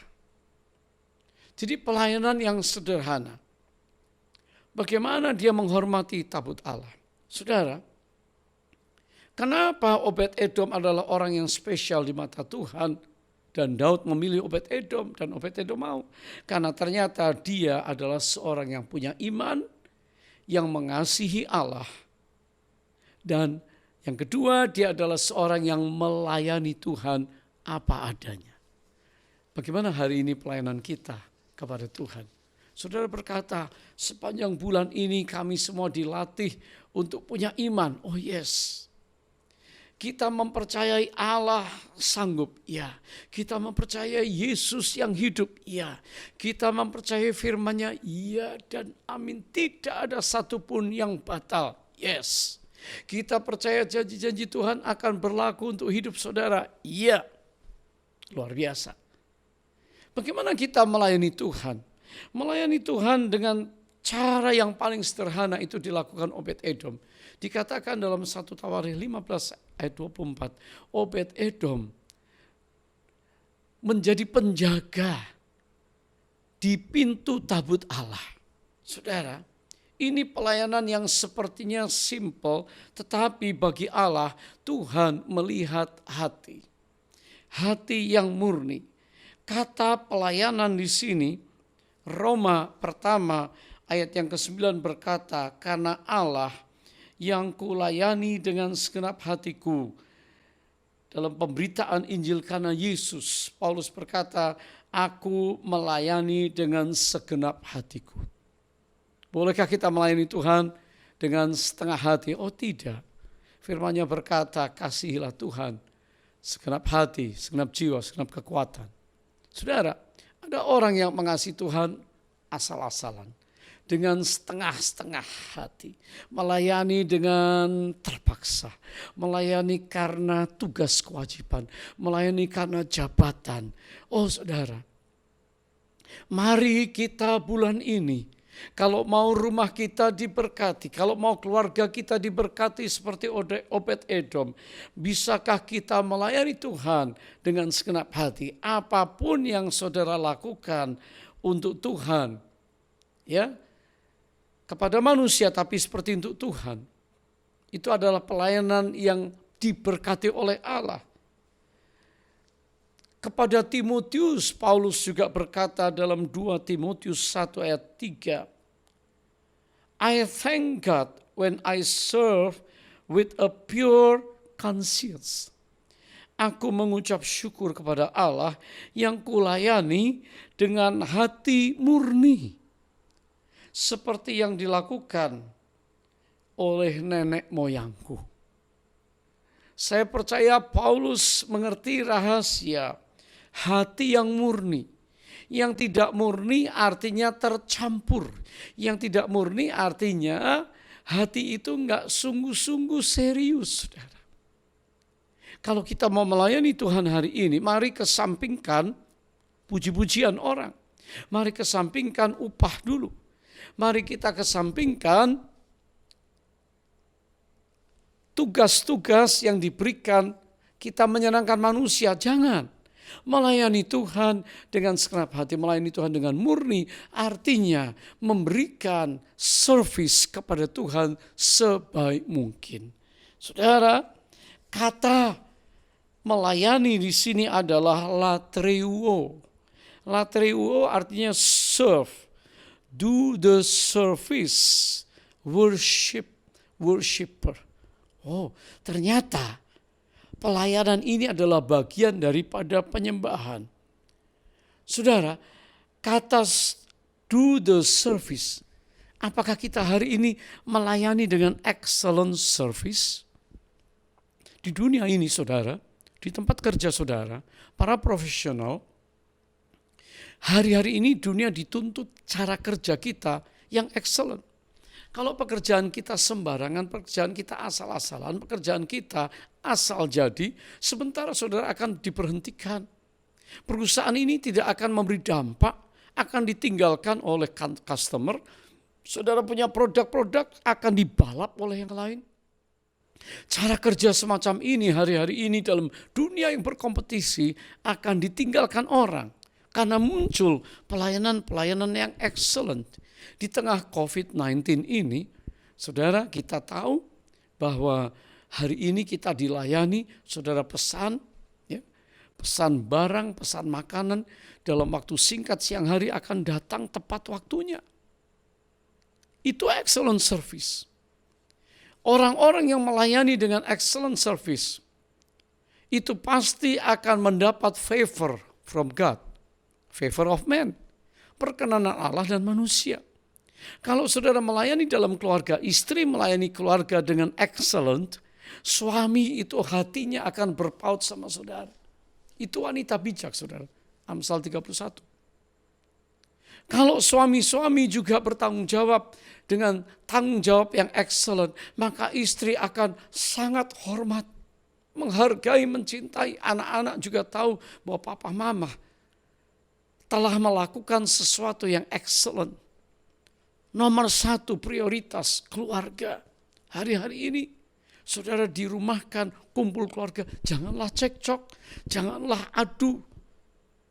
Jadi pelayanan yang sederhana. Bagaimana dia menghormati tabut Allah? Saudara, kenapa Obed-Edom adalah orang yang spesial di mata Tuhan? Dan Daud memilih Obed-Edom, dan Obed-Edom mau. Karena ternyata dia adalah seorang yang punya iman, yang mengasihi Allah. Dan yang kedua, dia adalah seorang yang melayani Tuhan apa adanya. Bagaimana hari ini pelayanan kita kepada Tuhan? Saudara berkata, sepanjang bulan ini kami semua dilatih untuk punya iman. Oh yes. Kita mempercayai Allah sanggup, ya. Kita mempercayai Yesus yang hidup, ya. Kita mempercayai firman-Nya, ya dan amin. Tidak ada satupun yang batal, yes. Kita percaya janji-janji Tuhan akan berlaku untuk hidup saudara, ya. Luar biasa. Bagaimana kita melayani Tuhan? Melayani Tuhan dengan cara yang paling sederhana itu dilakukan Obed-Edom. Dikatakan dalam 1 Tawarikh 15 ayat 24, Obed-Edom menjadi penjaga di pintu tabut Allah. Saudara, ini pelayanan yang sepertinya simple, tetapi bagi Allah, Tuhan melihat hati. Hati yang murni. Kata pelayanan di sini, Roma pertama ayat yang ke-9 berkata, karena Allah yang kulayani dengan segenap hatiku. Dalam pemberitaan Injil karena Yesus, Paulus berkata, aku melayani dengan segenap hatiku. Bolehkah kita melayani Tuhan dengan setengah hati? Oh tidak. Firman-Nya berkata, kasihilah Tuhan segenap hati, segenap jiwa, segenap kekuatan. Saudara, ada orang yang mengasihi Tuhan asal-asalan. Dengan setengah-setengah hati, melayani dengan terpaksa, melayani karena tugas kewajiban, melayani karena jabatan. Oh saudara, mari kita bulan ini, kalau mau rumah kita diberkati, kalau mau keluarga kita diberkati seperti Obed-Edom, bisakah kita melayani Tuhan dengan segenap hati? Apapun yang saudara lakukan untuk Tuhan, ya, kepada manusia tapi seperti untuk Tuhan. Itu adalah pelayanan yang diberkati oleh Allah. Kepada Timotius, Paulus juga berkata dalam 2 Timotius 1 ayat 3. I thank God when I serve with a pure conscience. Aku mengucap syukur kepada Allah yang kulayani dengan hati murni. seperti yang dilakukan oleh nenek moyangku. Saya percaya Paulus mengerti rahasia hati yang murni. Yang tidak murni artinya tercampur. Yang tidak murni artinya hati itu enggak sungguh-sungguh serius, saudara. Kalau kita mau melayani Tuhan hari ini, mari kesampingkan puji-pujian orang. Mari kesampingkan upah dulu. Mari kita kesampingkan tugas-tugas yang diberikan, kita menyenangkan manusia. Jangan. Melayani Tuhan dengan segenap hati, melayani Tuhan dengan murni, artinya memberikan service kepada Tuhan sebaik mungkin. Saudara, kata melayani di sini adalah latreuo. Latreuo artinya serve, do the service, worshipper. Oh, ternyata pelayanan ini adalah bagian daripada penyembahan. Saudara, kata do the service, apakah kita hari ini melayani dengan excellent service? Di dunia ini, saudara, di tempat kerja saudara, para profesional, hari-hari ini dunia dituntut cara kerja kita yang excellent. Kalau pekerjaan kita sembarangan, pekerjaan kita asal-asalan, pekerjaan kita asal jadi, sementara saudara akan diberhentikan. Perusahaan ini tidak akan memberi dampak, akan ditinggalkan oleh customer. Saudara punya produk-produk akan dibalap oleh yang lain. Cara kerja semacam ini hari-hari ini dalam dunia yang berkompetisi akan ditinggalkan orang. Karena muncul pelayanan-pelayanan yang excellent. Di tengah COVID-19 ini, saudara, kita tahu bahwa hari ini kita dilayani, saudara, pesan barang, pesan makanan dalam waktu singkat siang hari akan datang tepat waktunya. Itu excellent service. Orang-orang yang melayani dengan excellent service itu pasti akan mendapat favor from God, favor of man, perkenanan Allah dan manusia. Kalau saudara melayani dalam keluarga, istri melayani keluarga dengan excellent, suami itu hatinya akan berpaut sama saudara. Itu wanita bijak, saudara. Amsal 31. Kalau suami-suami juga bertanggung jawab dengan tanggung jawab yang excellent, maka istri akan sangat hormat, menghargai, mencintai. Anak-anak juga tahu bahwa papa mama telah melakukan sesuatu yang excellent. Nomor satu prioritas keluarga. Hari-hari ini saudara dirumahkan, kumpul keluarga, janganlah cekcok, janganlah adu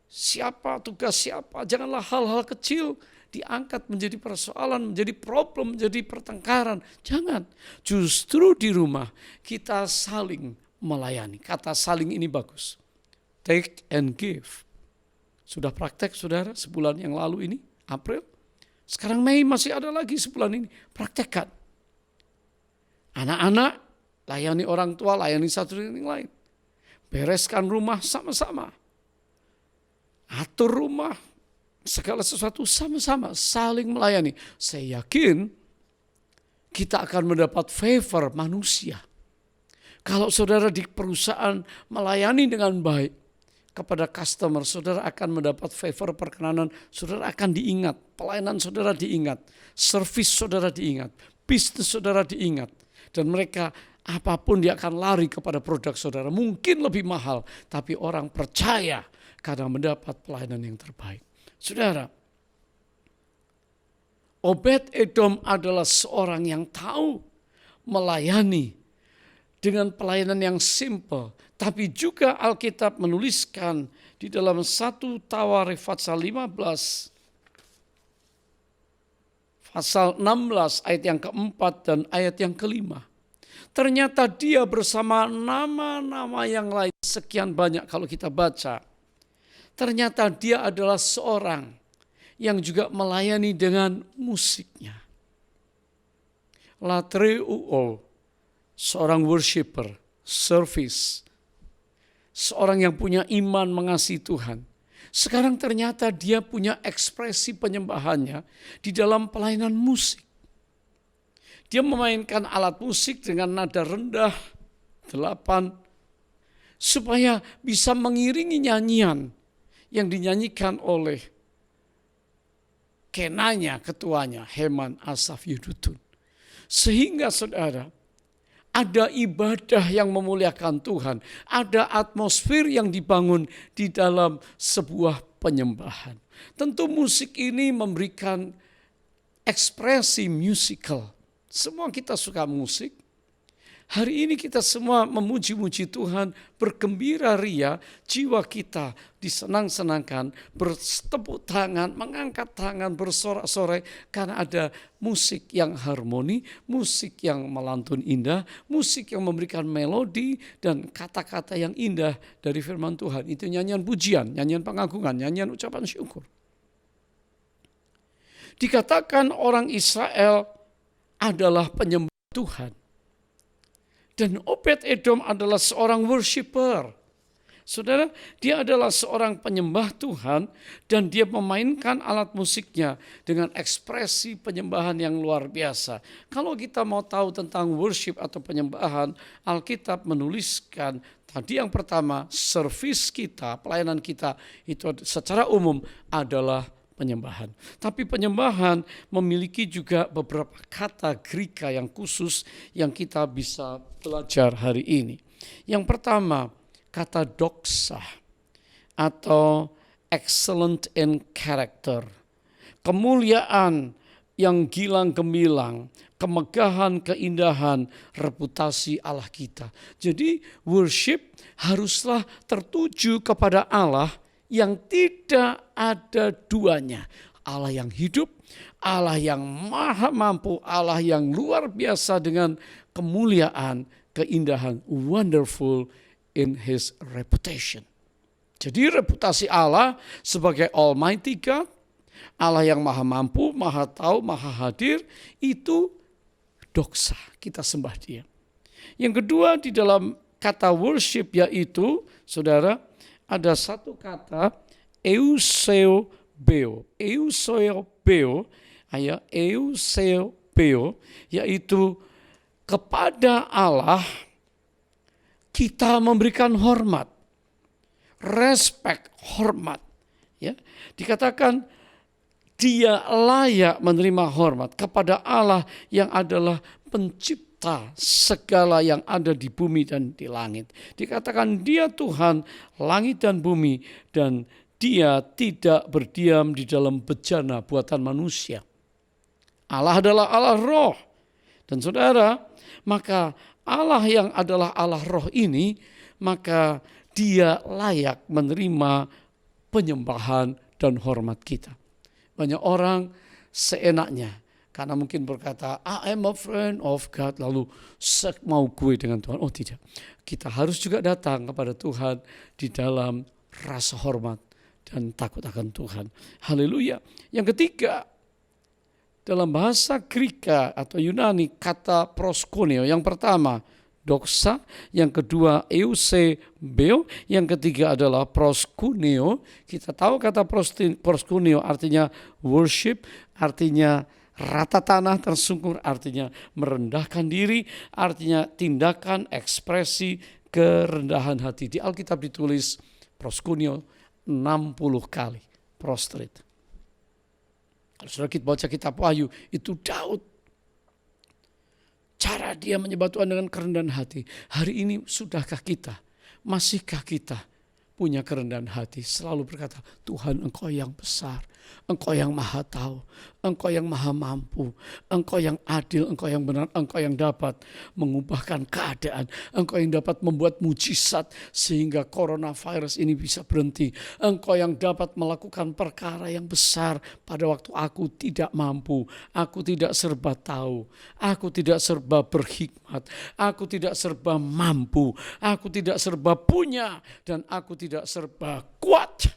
siapa tugas siapa, janganlah hal-hal kecil diangkat menjadi persoalan, menjadi problem, menjadi pertengkaran. Jangan, justru di rumah kita saling melayani. Kata saling ini bagus. Take and give. Sudah praktek saudara sebulan yang lalu ini, April. Sekarang Mei masih ada lagi sebulan ini. Praktekkan. Anak-anak layani orang tua, layani satu dengan yang lain. Bereskan rumah sama-sama. Atur rumah, segala sesuatu sama-sama, saling melayani. Saya yakin kita akan mendapat favor manusia. Kalau saudara di perusahaan melayani dengan baik kepada customer, saudara akan mendapat favor perkenanan, saudara akan diingat, pelayanan saudara diingat, servis saudara diingat, bisnis saudara diingat. Dan mereka apapun dia akan lari kepada produk saudara. Mungkin lebih mahal, tapi orang percaya karena mendapat pelayanan yang terbaik. Saudara, Obed-Edom adalah seorang yang tahu melayani dengan pelayanan yang simple. Tapi juga Alkitab menuliskan di dalam 1 Tawarikh pasal 15, pasal 16 ayat yang keempat dan ayat yang kelima. Ternyata dia bersama nama-nama yang lain sekian banyak kalau kita baca. Ternyata dia adalah seorang yang juga melayani dengan musiknya. Latreuo, seorang worshiper, service. Seorang yang punya iman mengasihi Tuhan. Sekarang ternyata dia punya ekspresi penyembahannya di dalam pelayanan musik. Dia memainkan alat musik dengan nada rendah, 8, supaya bisa mengiringi nyanyian yang dinyanyikan oleh kenanya, ketuanya, Heman, Asaf, Yedutun. Sehingga saudara, ada ibadah yang memuliakan Tuhan, ada atmosfer yang dibangun di dalam sebuah penyembahan. Tentu musik ini memberikan ekspresi musikal. Semua kita suka musik. Hari ini kita semua memuji-muji Tuhan, bergembira ria, jiwa kita disenang-senangkan, bertepuk tangan, mengangkat tangan, bersorak-sorai karena ada musik yang harmoni, musik yang melantun indah, musik yang memberikan melodi dan kata-kata yang indah dari firman Tuhan. Itu nyanyian pujian, nyanyian pengagungan, nyanyian ucapan syukur. Dikatakan orang Israel adalah penyembah Tuhan. Dan Obed-Edom adalah seorang worshiper. Saudara, dia adalah seorang penyembah Tuhan dan dia memainkan alat musiknya dengan ekspresi penyembahan yang luar biasa. Kalau kita mau tahu tentang worship atau penyembahan, Alkitab menuliskan tadi yang pertama, servis kita, pelayanan kita itu secara umum adalah penyembahan. Tapi penyembahan memiliki juga beberapa kata Greka yang khusus yang kita bisa belajar hari ini. Yang pertama, kata doxa atau excellent in character. Kemuliaan yang gilang gemilang, kemegahan, keindahan, reputasi Allah kita. Jadi worship haruslah tertuju kepada Allah yang tidak ada duanya. Allah yang hidup, Allah yang maha mampu, Allah yang luar biasa dengan kemuliaan, keindahan, wonderful in his reputation. Jadi reputasi Allah sebagai Almighty God, Allah yang maha mampu, maha tahu, maha hadir, itu doxa, kita sembah dia. Yang kedua di dalam kata worship yaitu, saudara, ada satu kata eusebeo. Eusebeo, yaitu kepada Allah kita memberikan hormat, respect, hormat. Ya, dikatakan dia layak menerima hormat kepada Allah yang adalah pencipta segala yang ada di bumi dan di langit. Dikatakan dia Tuhan langit dan bumi dan dia tidak berdiam di dalam bejana buatan manusia. Allah adalah Allah roh. Dan saudara, maka Allah yang adalah Allah roh ini, maka dia layak menerima penyembahan dan hormat kita. Banyak orang seenaknya, karena mungkin berkata, I am a friend of God, lalu mau gue dengan Tuhan. Oh tidak, kita harus juga datang kepada Tuhan di dalam rasa hormat dan takut akan Tuhan. Haleluya. Yang ketiga, dalam bahasa Greka atau Yunani, kata proskuneo. Yang pertama, doxa. Yang kedua, eusebeo. Yang ketiga adalah proskuneo. Kita tahu kata proskuneo artinya worship, artinya rata tanah tersungkur, artinya merendahkan diri, artinya tindakan, ekspresi kerendahan hati. Di Alkitab ditulis proskuneo 60 kali, prostrate. Kalau sudah kita baca kitab Wahyu, itu Daud. Cara dia menyembah Tuhan dengan kerendahan hati. Hari ini sudahkah kita, masihkah kita punya kerendahan hati, selalu berkata, Tuhan Engkau yang besar, Engkau yang maha tahu, Engkau yang maha mampu, Engkau yang adil, Engkau yang benar, Engkau yang dapat mengubahkan keadaan, Engkau yang dapat membuat mujizat sehingga coronavirus ini bisa berhenti, Engkau yang dapat melakukan perkara yang besar pada waktu aku tidak mampu, aku tidak serba tahu, aku tidak serba berhikmat, aku tidak serba mampu, aku tidak serba punya, dan aku tidak serba kuat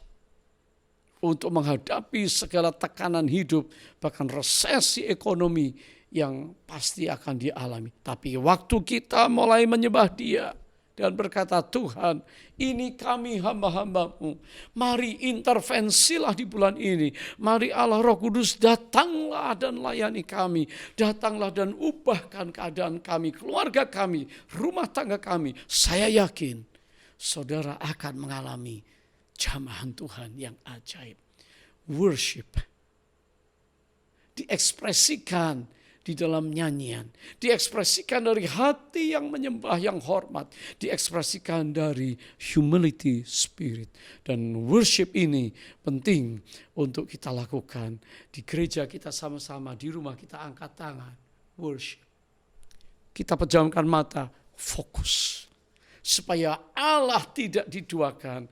untuk menghadapi segala tekanan hidup, bahkan resesi ekonomi yang pasti akan dialami. Tapi waktu kita mulai menyembah Dia, dan berkata, Tuhan, ini kami hamba-hambamu. Mari intervensilah di bulan ini. Mari Allah Roh Kudus datanglah dan layani kami. Datanglah dan ubahkan keadaan kami, keluarga kami, rumah tangga kami. Saya yakin saudara akan mengalami jamahan Tuhan yang ajaib. Worship diekspresikan di dalam nyanyian, diekspresikan dari hati yang menyembah, yang hormat, diekspresikan dari humility spirit. Dan worship ini penting untuk kita lakukan di gereja kita sama-sama, di rumah kita angkat tangan, worship. Kita pejamkan mata, fokus. Supaya Allah tidak diduakan,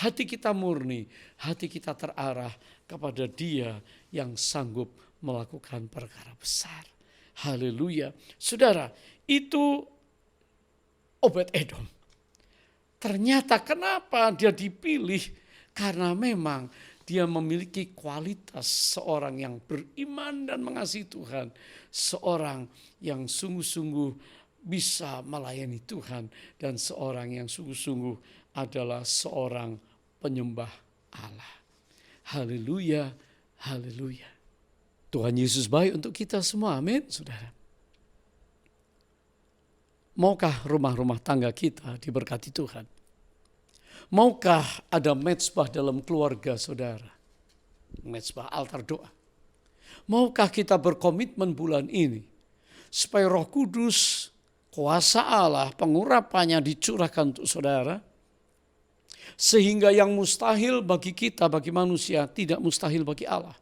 hati kita murni, hati kita terarah kepada Dia yang sanggup melakukan perkara besar. Haleluya. Saudara, itu Obed-Edom. Ternyata kenapa dia dipilih? Karena memang dia memiliki kualitas seorang yang beriman dan mengasihi Tuhan. Seorang yang sungguh-sungguh bisa melayani Tuhan. Dan seorang yang sungguh-sungguh adalah seorang penyembah Allah. Haleluya, haleluya. Tuhan Yesus baik untuk kita semua, amin, saudara. Maukah rumah-rumah tangga kita diberkati Tuhan? Maukah ada mezbah dalam keluarga saudara? Mezbah altar doa. Maukah kita berkomitmen bulan ini supaya Roh Kudus, kuasa Allah, pengurapannya dicurahkan untuk saudara, sehingga yang mustahil bagi kita, bagi manusia, tidak mustahil bagi Allah.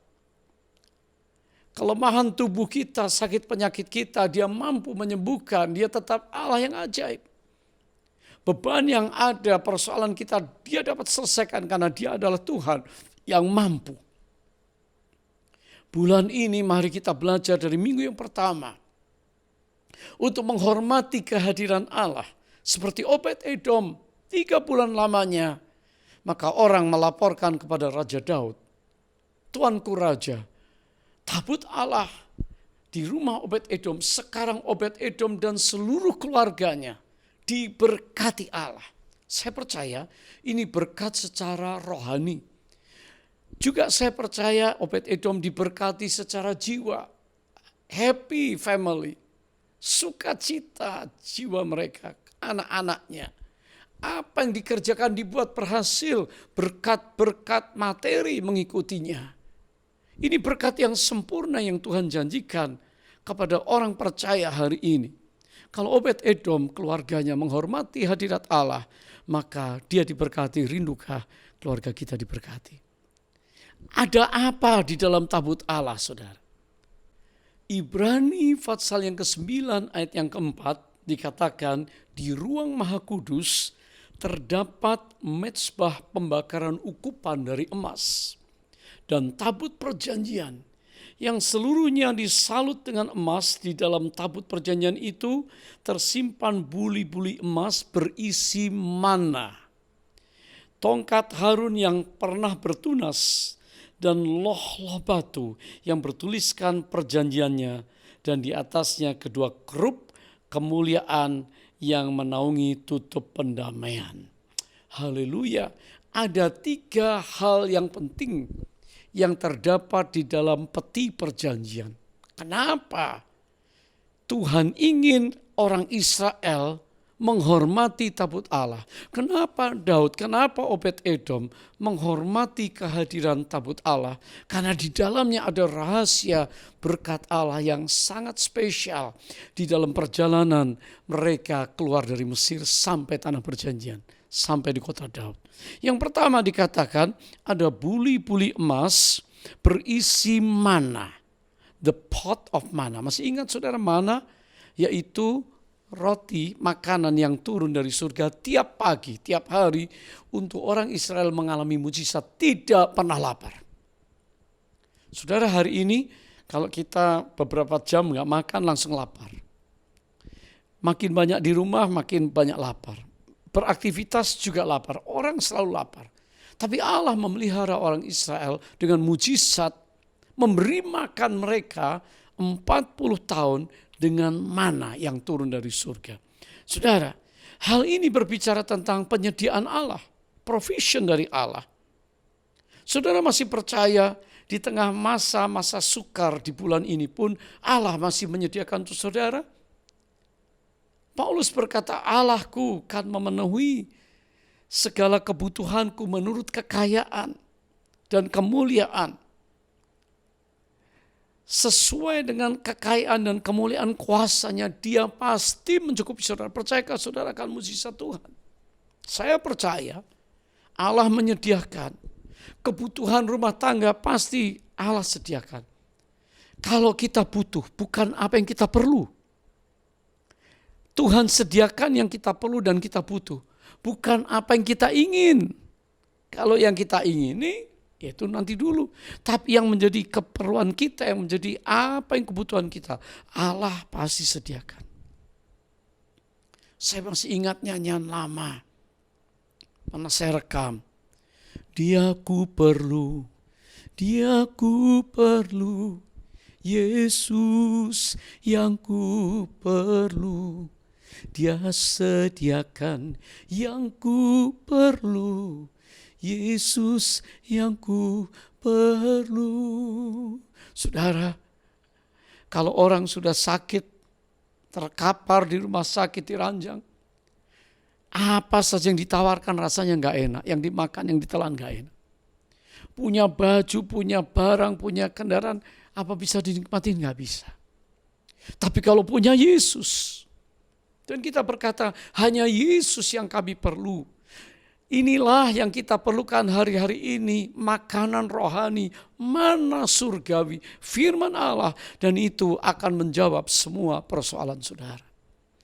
Kelemahan tubuh kita, sakit penyakit kita, Dia mampu menyembuhkan. Dia tetap Allah yang ajaib. Beban yang ada, persoalan kita, Dia dapat selesaikan karena Dia adalah Tuhan yang mampu. Bulan ini mari kita belajar dari minggu yang pertama untuk menghormati kehadiran Allah. Seperti Obed-Edom, 3 bulan lamanya, maka orang melaporkan kepada Raja Daud, Tuanku Raja, tabut Allah di rumah Obed-Edom. Sekarang Obed-Edom dan seluruh keluarganya diberkati Allah. Saya percaya ini berkat secara rohani. Juga saya percaya Obed-Edom diberkati secara jiwa. Happy family. Sukacita jiwa mereka, anak-anaknya. Apa yang dikerjakan dibuat berhasil. Berkat-berkat materi mengikutinya. Ini berkat yang sempurna yang Tuhan janjikan kepada orang percaya hari ini. Kalau Obed-Edom keluarganya menghormati hadirat Allah, maka dia diberkati. Rindukah keluarga kita diberkati? Ada apa di dalam tabut Allah, saudara? Ibrani pasal yang ke-9 ayat yang ke-4 dikatakan di ruang Maha Kudus terdapat mezbah pembakaran ukupan dari emas. Dan tabut perjanjian yang seluruhnya disalut dengan emas. Di dalam tabut perjanjian itu tersimpan buli-buli emas berisi mana, tongkat Harun yang pernah bertunas, dan loh-loh batu yang bertuliskan perjanjiannya, dan di atasnya kedua kerup kemuliaan yang menaungi tutup pendamaian. Haleluya. Ada 3 hal yang penting yang terdapat di dalam peti perjanjian. Kenapa Tuhan ingin orang Israel menghormati tabut Allah? Kenapa Daud, kenapa Obed-Edom menghormati kehadiran tabut Allah? Karena di dalamnya ada rahasia berkat Allah yang sangat spesial di dalam perjalanan mereka keluar dari Mesir sampai tanah perjanjian, sampai di kota Daud. Yang pertama dikatakan ada buli-buli emas berisi mana, the pot of mana. Masih ingat saudara mana? Yaitu roti, makanan yang turun dari surga tiap pagi, tiap hari untuk orang Israel mengalami mujizat, tidak pernah lapar. Saudara, hari ini kalau kita beberapa jam nggak makan langsung lapar. Makin banyak di rumah makin banyak lapar. Beraktivitas juga lapar, orang selalu lapar. Tapi Allah memelihara orang Israel dengan mujizat, memberi makan mereka 40 tahun dengan mana yang turun dari surga. Saudara, Hal ini berbicara tentang penyediaan Allah, provision dari Allah. Saudara masih percaya di tengah masa-masa sukar di bulan ini pun Allah masih menyediakan untuk saudara? Paulus berkata, Allahku kan memenuhi segala kebutuhanku menurut kekayaan dan kemuliaan. Sesuai dengan kekayaan dan kemuliaan kuasanya, dia pasti mencukupi saudara. Percayakah saudara akan mukjizat Tuhan? Saya percaya Allah menyediakan kebutuhan rumah tangga, pasti Allah sediakan. Kalau kita butuh, bukan apa yang kita perlu. Tuhan sediakan yang kita perlu dan kita butuh, bukan apa yang kita ingin. Kalau yang kita ingini, itu nanti dulu. Tapi yang menjadi keperluan kita, yang menjadi apa yang kebutuhan kita, Allah pasti sediakan. Saya masih ingat nyanyian lama, pernah saya rekam. Dia ku perlu, Yesus yang ku perlu. Dia sediakan yang ku perlu, Yesus yang ku perlu. Saudara, kalau orang sudah sakit, terkapar di rumah sakit di ranjang, apa saja yang ditawarkan rasanya gak enak, yang dimakan, yang ditelan gak enak. Punya baju, punya barang, punya kendaraan, apa bisa dinikmatin? Gak bisa. Tapi kalau punya Yesus, dan kita berkata, hanya Yesus yang kami perlu. Inilah yang kita perlukan hari-hari ini, makanan rohani, mana surgawi, firman Allah. Dan itu akan menjawab semua persoalan saudara.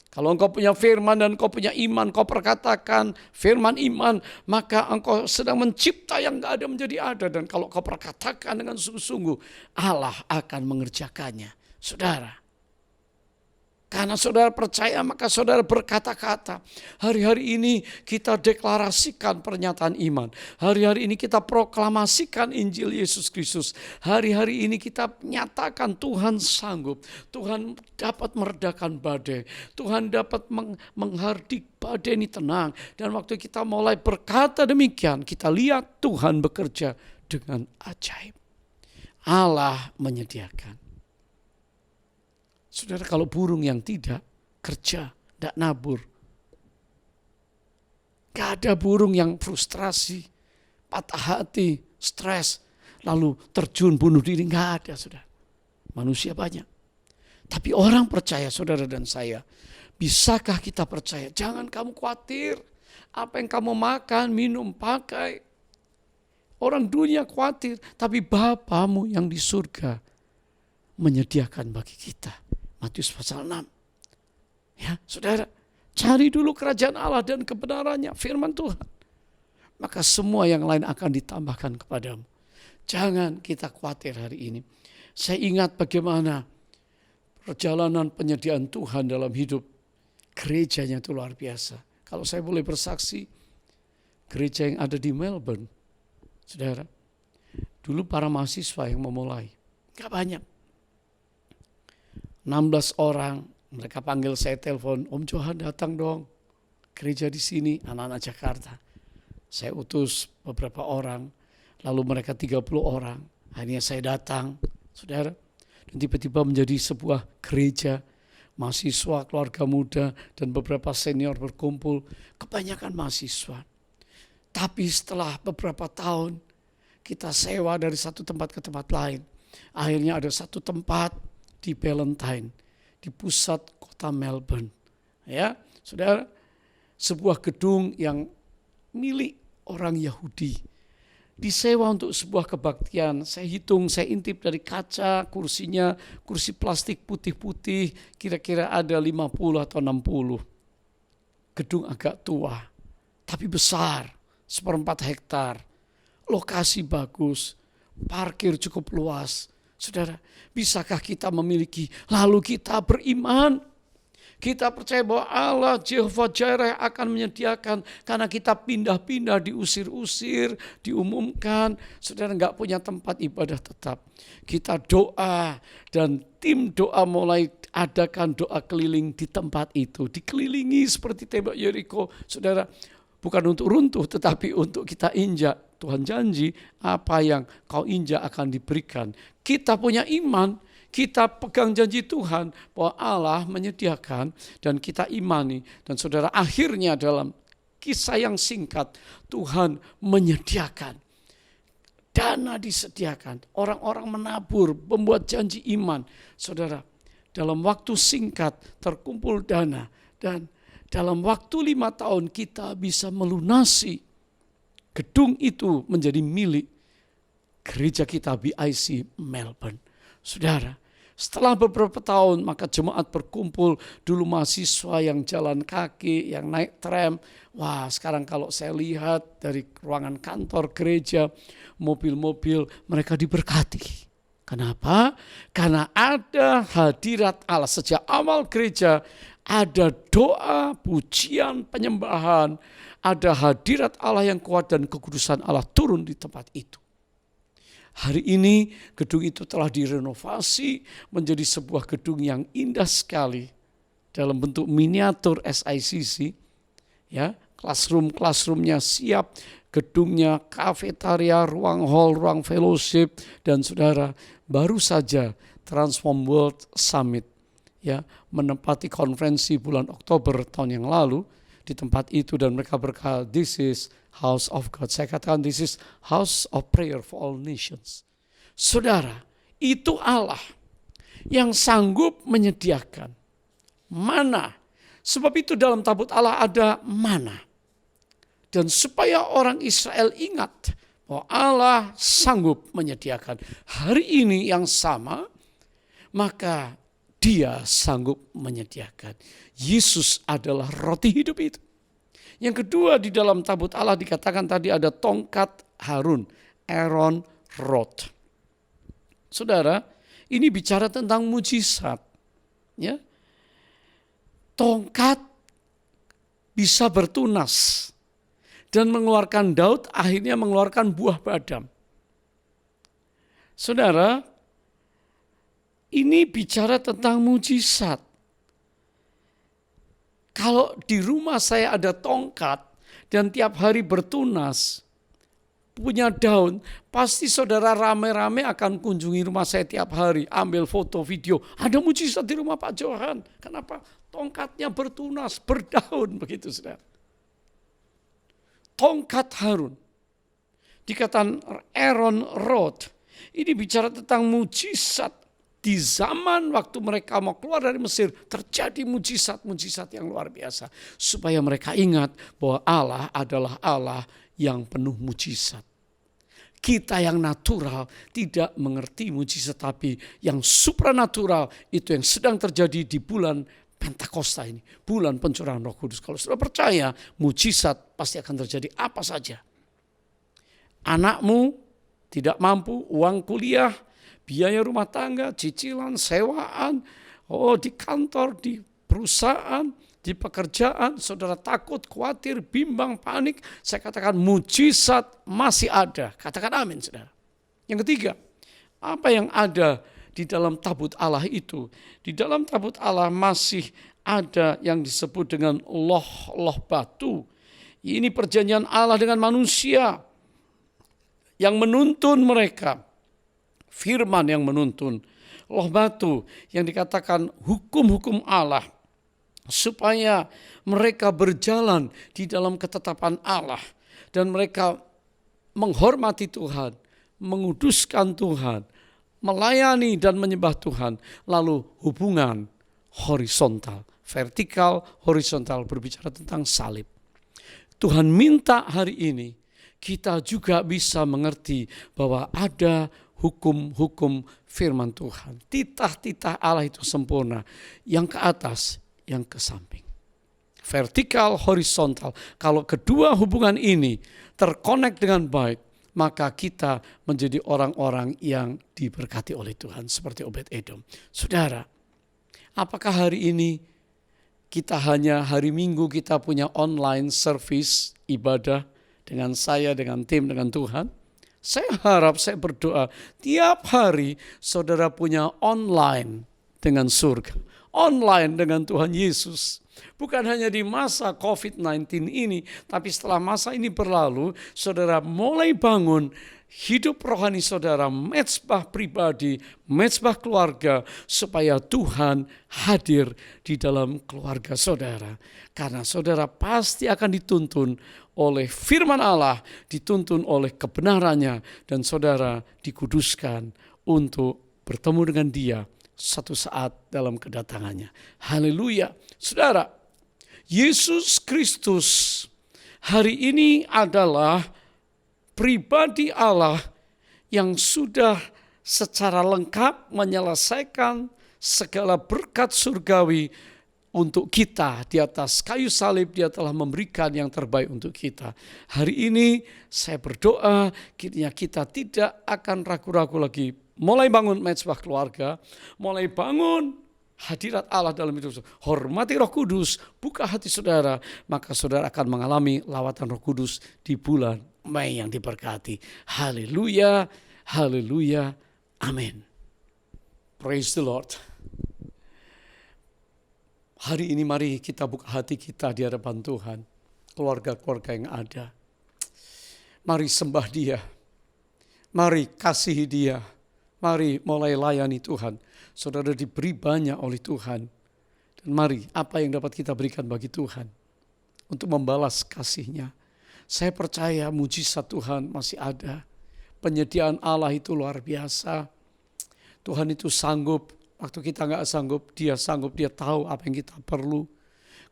Kalau engkau punya firman dan engkau punya iman, kau perkatakan firman iman, maka engkau sedang mencipta yang gak ada menjadi ada. Dan kalau kau perkatakan dengan sungguh-sungguh, Allah akan mengerjakannya. Saudara, karena saudara percaya, maka saudara berkata-kata. Hari-hari ini kita deklarasikan pernyataan iman. Hari-hari ini kita proklamasikan Injil Yesus Kristus. Hari-hari ini kita nyatakan Tuhan sanggup. Tuhan dapat meredakan badai. Tuhan dapat menghardik badai ini tenang. Dan waktu kita mulai berkata demikian, kita lihat Tuhan bekerja dengan ajaib. Allah menyediakan. Saudara, kalau burung yang tidak kerja, tidak nabur. Gak ada burung yang frustrasi, patah hati, stres, lalu terjun bunuh diri. Gak ada, saudara. Manusia banyak. Tapi orang percaya, saudara dan saya. Bisakah kita percaya? Jangan kamu khawatir. Apa yang kamu makan, minum, pakai. Orang dunia khawatir. Tapi Bapamu yang di surga menyediakan bagi kita. Matius pasal 6. Ya, saudara, cari dulu kerajaan Allah dan kebenarannya, firman Tuhan. Maka semua yang lain akan ditambahkan kepadamu. Jangan kita khawatir hari ini. Saya ingat bagaimana perjalanan penyediaan Tuhan dalam hidup gerejanya itu luar biasa. Kalau saya boleh bersaksi, gereja yang ada di Melbourne, saudara, dulu para mahasiswa yang memulai, gak banyak. 16 orang, mereka panggil saya telepon, Om Johan datang dong, gereja di sini, anak-anak Jakarta. Saya utus beberapa orang, lalu mereka 30 orang, akhirnya saya datang, saudara, dan tiba-tiba menjadi sebuah gereja, mahasiswa, keluarga muda, dan beberapa senior berkumpul, kebanyakan mahasiswa. Tapi setelah beberapa tahun, kita sewa dari satu tempat ke tempat lain, akhirnya ada satu tempat, di Valentine, di pusat kota Melbourne. Ya, saudara, sebuah gedung yang milik orang Yahudi. Disewa untuk sebuah kebaktian. Saya hitung, saya intip dari kaca, kursinya, kursi plastik putih-putih, kira-kira ada 50 atau 60. Gedung agak tua, tapi besar, 1/4 hektar. Lokasi bagus, parkir cukup luas. Saudara, bisakah kita memiliki, lalu kita beriman, Kita percaya bahwa Allah Jehovah Jireh akan menyediakan, karena kita pindah-pindah, diusir-usir, diumumkan, saudara nggak punya tempat ibadah tetap. Kita doa dan tim doa mulai adakan doa keliling di tempat itu, dikelilingi seperti tembok Yeriko, saudara. Bukan untuk runtuh, tetapi untuk kita injak. Tuhan janji apa yang kau injak akan diberikan. Kita punya iman, kita pegang janji Tuhan bahwa Allah menyediakan dan kita imani. Dan saudara, akhirnya dalam kisah yang singkat, Tuhan menyediakan. Dana disediakan, orang-orang menabur, membuat janji iman. Saudara, dalam waktu singkat terkumpul dana, dan dalam waktu 5 tahun kita bisa melunasi gedung itu menjadi milik gereja kita BIC Melbourne. Saudara, setelah beberapa tahun maka jemaat berkumpul, dulu mahasiswa yang jalan kaki, yang naik tram. Wah, sekarang kalau saya lihat dari ruangan kantor gereja, mobil-mobil mereka diberkati. Kenapa? Karena ada hadirat Allah. Sejak awal gereja ada doa, pujian, penyembahan, ada hadirat Allah yang kuat dan kekudusan Allah turun di tempat itu. Hari ini gedung itu telah direnovasi menjadi sebuah gedung yang indah sekali dalam bentuk miniatur SICC. Ya, classroom-nya siap, gedungnya, kafetaria, ruang hall, ruang fellowship, dan saudara, baru saja Transform World Summit ya menempati konferensi bulan Oktober tahun yang lalu di tempat itu, dan mereka berkata, this is house of God. Saya katakan this is house of prayer for all nations. Saudara, itu Allah yang sanggup menyediakan mana. Sebab itu dalam tabut Allah ada mana. Dan supaya orang Israel ingat bahwa Allah sanggup menyediakan hari ini yang sama, maka Dia sanggup menyediakan. Yesus adalah roti hidup itu. Yang kedua, di dalam tabut Allah dikatakan tadi ada tongkat Harun, Aaron Rod. Saudara, ini bicara tentang mujizat. Ya. Tongkat bisa bertunas dan mengeluarkan Daud, akhirnya mengeluarkan buah badam. Saudara, ini bicara tentang mujizat. Kalau di rumah saya ada tongkat dan tiap hari bertunas, punya daun, pasti saudara rame-rame akan kunjungi rumah saya tiap hari, ambil foto, video. Ada mujizat di rumah Pak Johan. Kenapa? Tongkatnya bertunas, berdaun, begitu saudara. Tongkat Harun, dikatakan Aaron Rod, ini bicara tentang mujizat. Di zaman waktu mereka mau keluar dari Mesir, terjadi mujizat-mujizat yang luar biasa. Supaya mereka ingat bahwa Allah adalah Allah yang penuh mujizat. Kita yang natural tidak mengerti mujizat, tapi yang supranatural itu yang sedang terjadi di bulan Pentakosta ini. Bulan pencurahan Roh Kudus. Kalau sudah percaya, mujizat pasti akan terjadi apa saja. Anakmu tidak mampu, uang kuliah, biaya rumah tangga, cicilan, sewaan, di kantor, di perusahaan, di pekerjaan, saudara takut, khawatir, bimbang, panik. Saya katakan mujizat masih ada. Katakan amin, saudara. Yang ketiga, apa yang ada di dalam tabut Allah itu? Di dalam tabut Allah masih ada yang disebut dengan loh batu. Ini perjanjian Allah dengan manusia yang menuntun mereka. Firman yang menuntun, loh batu yang dikatakan hukum-hukum Allah, supaya mereka berjalan di dalam ketetapan Allah dan mereka menghormati Tuhan, menguduskan Tuhan, melayani dan menyembah Tuhan. Lalu hubungan horizontal, vertikal, horizontal, berbicara tentang salib. Tuhan minta hari ini kita juga bisa mengerti bahwa ada hukum-hukum firman Tuhan. Titah-titah Allah itu sempurna. Yang ke atas, yang ke samping. Vertikal, horizontal. Kalau kedua hubungan ini terkonek dengan baik, maka kita menjadi orang-orang yang diberkati oleh Tuhan. Seperti Obed Edom. Saudara, apakah hari ini kita hanya hari Minggu kita punya online service ibadah dengan saya, dengan tim, dengan Tuhan. Saya harap, saya berdoa tiap hari saudara punya online dengan surga, online dengan Tuhan Yesus. Bukan hanya di masa COVID-19 ini, tapi setelah masa ini berlalu, saudara mulai bangun hidup rohani saudara, mezbah pribadi, mezbah keluarga, supaya Tuhan hadir di dalam keluarga saudara. Karena saudara pasti akan dituntun oleh firman Allah, dituntun oleh kebenarannya, dan saudara dikuduskan untuk bertemu dengan Dia satu saat dalam kedatangannya. Haleluya. Saudara, Yesus Kristus hari ini adalah pribadi Allah yang sudah secara lengkap menyelesaikan segala berkat surgawi untuk kita. Di atas kayu salib Dia telah memberikan yang terbaik untuk kita. Hari ini saya berdoa kiranya kita tidak akan ragu-ragu lagi. Mulai bangun mezbah keluarga, mulai bangun hadirat Allah dalam hidup saudara. Hormati Roh Kudus, buka hati saudara, maka saudara akan mengalami lawatan Roh Kudus di bulan Mei yang diberkati. Haleluya, haleluya, amin. Praise the Lord. Hari ini mari kita buka hati kita di hadapan Tuhan. Keluarga-keluarga yang ada. Mari sembah Dia. Mari kasihi Dia. Mari mulai layani Tuhan. Saudara diberi banyak oleh Tuhan. Dan mari apa yang dapat kita berikan bagi Tuhan. Untuk membalas kasih-Nya. Saya percaya mujizat Tuhan masih ada. Penyediaan Allah itu luar biasa. Tuhan itu sanggup. Waktu kita gak sanggup, Dia sanggup. Dia tahu apa yang kita perlu.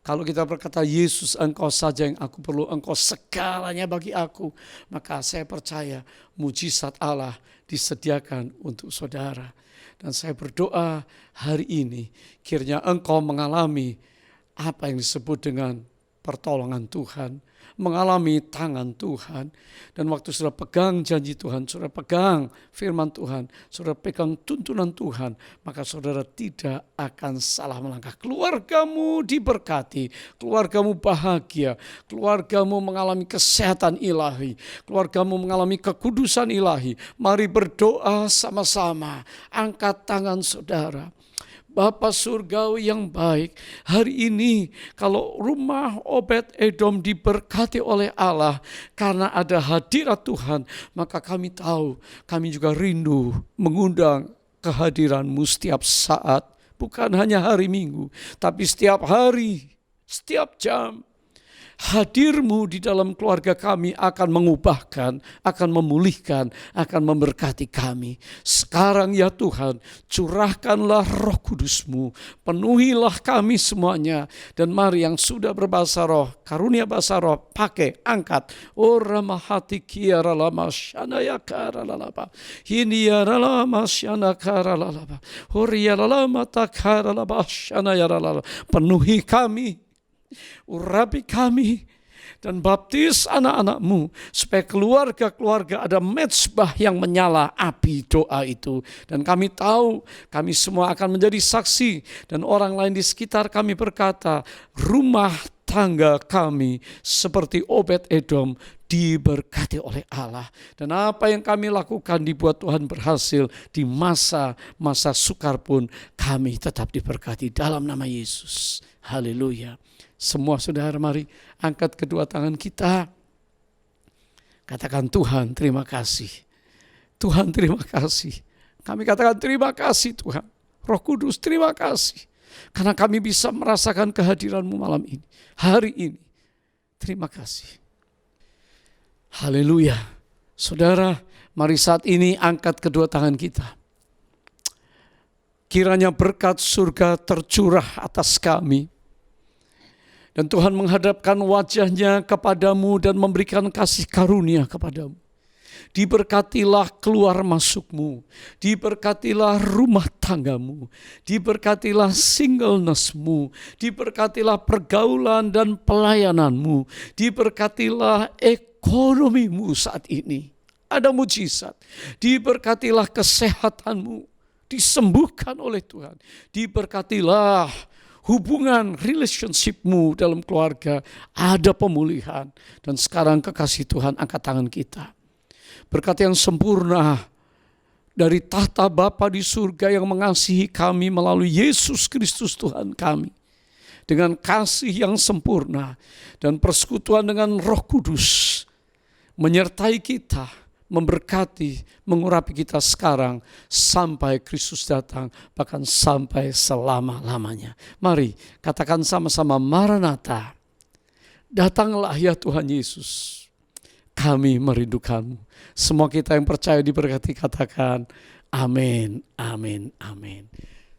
Kalau kita berkata, Yesus Engkau saja yang aku perlu, Engkau segalanya bagi aku. Maka saya percaya mujizat Allah disediakan untuk saudara. Dan saya berdoa hari ini, kiranya engkau mengalami apa yang disebut dengan pertolongan Tuhan. Mengalami tangan Tuhan. Dan waktu saudara pegang janji Tuhan, saudara pegang firman Tuhan, saudara pegang tuntunan Tuhan, maka saudara tidak akan salah melangkah. Keluargamu diberkati, keluargamu bahagia, keluargamu mengalami kesehatan ilahi, keluargamu mengalami kekudusan ilahi. Mari berdoa sama-sama, angkat tangan saudara. Bapa surgawi yang baik, hari ini kalau rumah Obed-Edom diberkati oleh Allah karena ada hadirat Tuhan, maka kami tahu, kami juga rindu mengundang kehadiran-Mu setiap saat, bukan hanya hari Minggu, tapi setiap hari, setiap jam. Hadir-Mu di dalam keluarga kami akan mengubahkan, akan memulihkan, akan memberkati kami. Sekarang ya Tuhan, curahkanlah Roh Kudus-Mu, penuhilah kami semuanya. Dan mari yang sudah berbahasa roh, karunia bahasa roh, pakai, angkat. Ora mahati kiara lama syana ya kara lalapa. Hini ya lama syana kara lalapa. Horia lama takara lama syana ya lalapa. Penuhi kami. Urapi kami dan baptis anak-anak-Mu supaya keluarga-keluarga ada mezbah yang menyala api doa itu. Dan kami tahu kami semua akan menjadi saksi dan orang lain di sekitar kami berkata, rumah tangga kami seperti Obed-Edom diberkati oleh Allah. Dan apa yang kami lakukan dibuat Tuhan berhasil. Di masa-masa sukar pun kami tetap diberkati dalam nama Yesus. Haleluya. Semua saudara mari angkat kedua tangan kita. Katakan Tuhan terima kasih. Tuhan terima kasih. Kami katakan terima kasih Tuhan. Roh Kudus terima kasih. Karena kami bisa merasakan kehadiran-Mu malam ini. Hari ini. Terima kasih. Haleluya. Saudara mari saat ini angkat kedua tangan kita. Kiranya berkat surga tercurah atas kami. Dan Tuhan menghadapkan wajah-Nya kepadamu dan memberikan kasih karunia kepadamu. Diberkatilah keluar masukmu. Diberkatilah rumah tanggamu. Diberkatilah singleness-mu. Diberkatilah pergaulan dan pelayananmu. Diberkatilah ekonomimu saat ini. Ada mujizat. Diberkatilah kesehatanmu. Disembuhkan oleh Tuhan. Diberkatilah hubungan, relationship-mu dalam keluarga ada pemulihan. Dan sekarang kekasih Tuhan, angkat tangan kita. Berkat yang sempurna dari tahta Bapa di surga yang mengasihi kami melalui Yesus Kristus Tuhan kami. Dengan kasih yang sempurna dan persekutuan dengan Roh Kudus menyertai kita, memberkati, mengurapi kita sekarang sampai Kristus datang, bahkan sampai selama-lamanya. Mari katakan sama-sama, Maranatha, datanglah ya Tuhan Yesus, kami merindukanmu. Semua kita yang percaya diberkati katakan amin, amin, amin.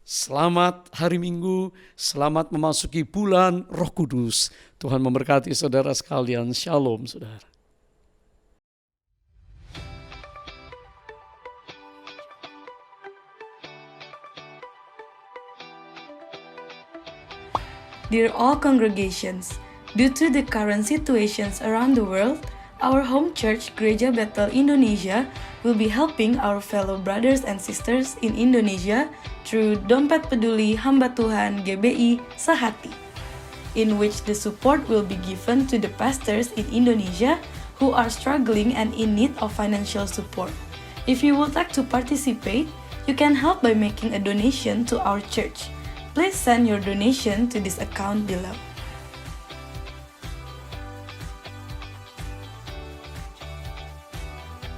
Selamat hari Minggu, selamat memasuki bulan Roh Kudus. Tuhan memberkati saudara sekalian. Shalom saudara. Dear all congregations, due to the current situations around the world, our home church Gereja Bethel Indonesia will be helping our fellow brothers and sisters in Indonesia through Dompet Peduli Hamba Tuhan GBI Sehati, in which the support will be given to the pastors in Indonesia who are struggling and in need of financial support. If you would like to participate, you can help by making a donation to our church. Please send your donation to this account below.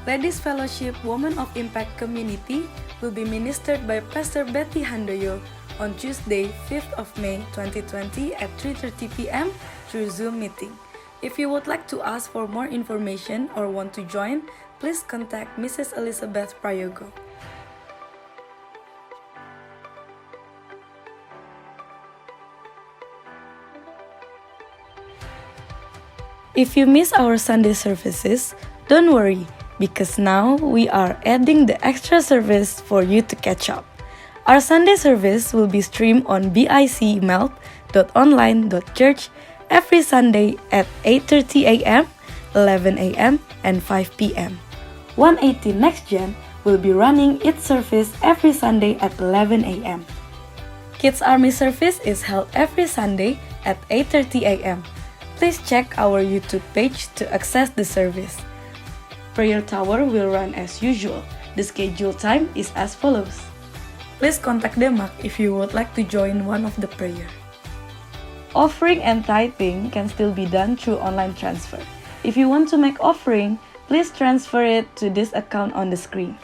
Ladies Fellowship Women of Impact Community will be ministered by Pastor Betty Handoyo on Tuesday, 5th of May 2020 at 3:30 p.m. through Zoom meeting. If you would like to ask for more information or want to join, please contact Mrs. Elizabeth Prayogo. If you miss our Sunday services, don't worry, because now we are adding the extra service for you to catch up. Our Sunday service will be streamed on bicmelt.online.church every Sunday at 8:30 a.m., 11 a.m., and 5 p.m. 180 Next Gen will be running its service every Sunday at 11 a.m. Kids Army service is held every Sunday at 8:30 a.m. Please check our YouTube page to access the service. Prayer Tower will run as usual. The scheduled time is as follows. Please contact Demak if you would like to join one of the prayer. Offering and tithing can still be done through online transfer. If you want to make offering, please transfer it to this account on the screen.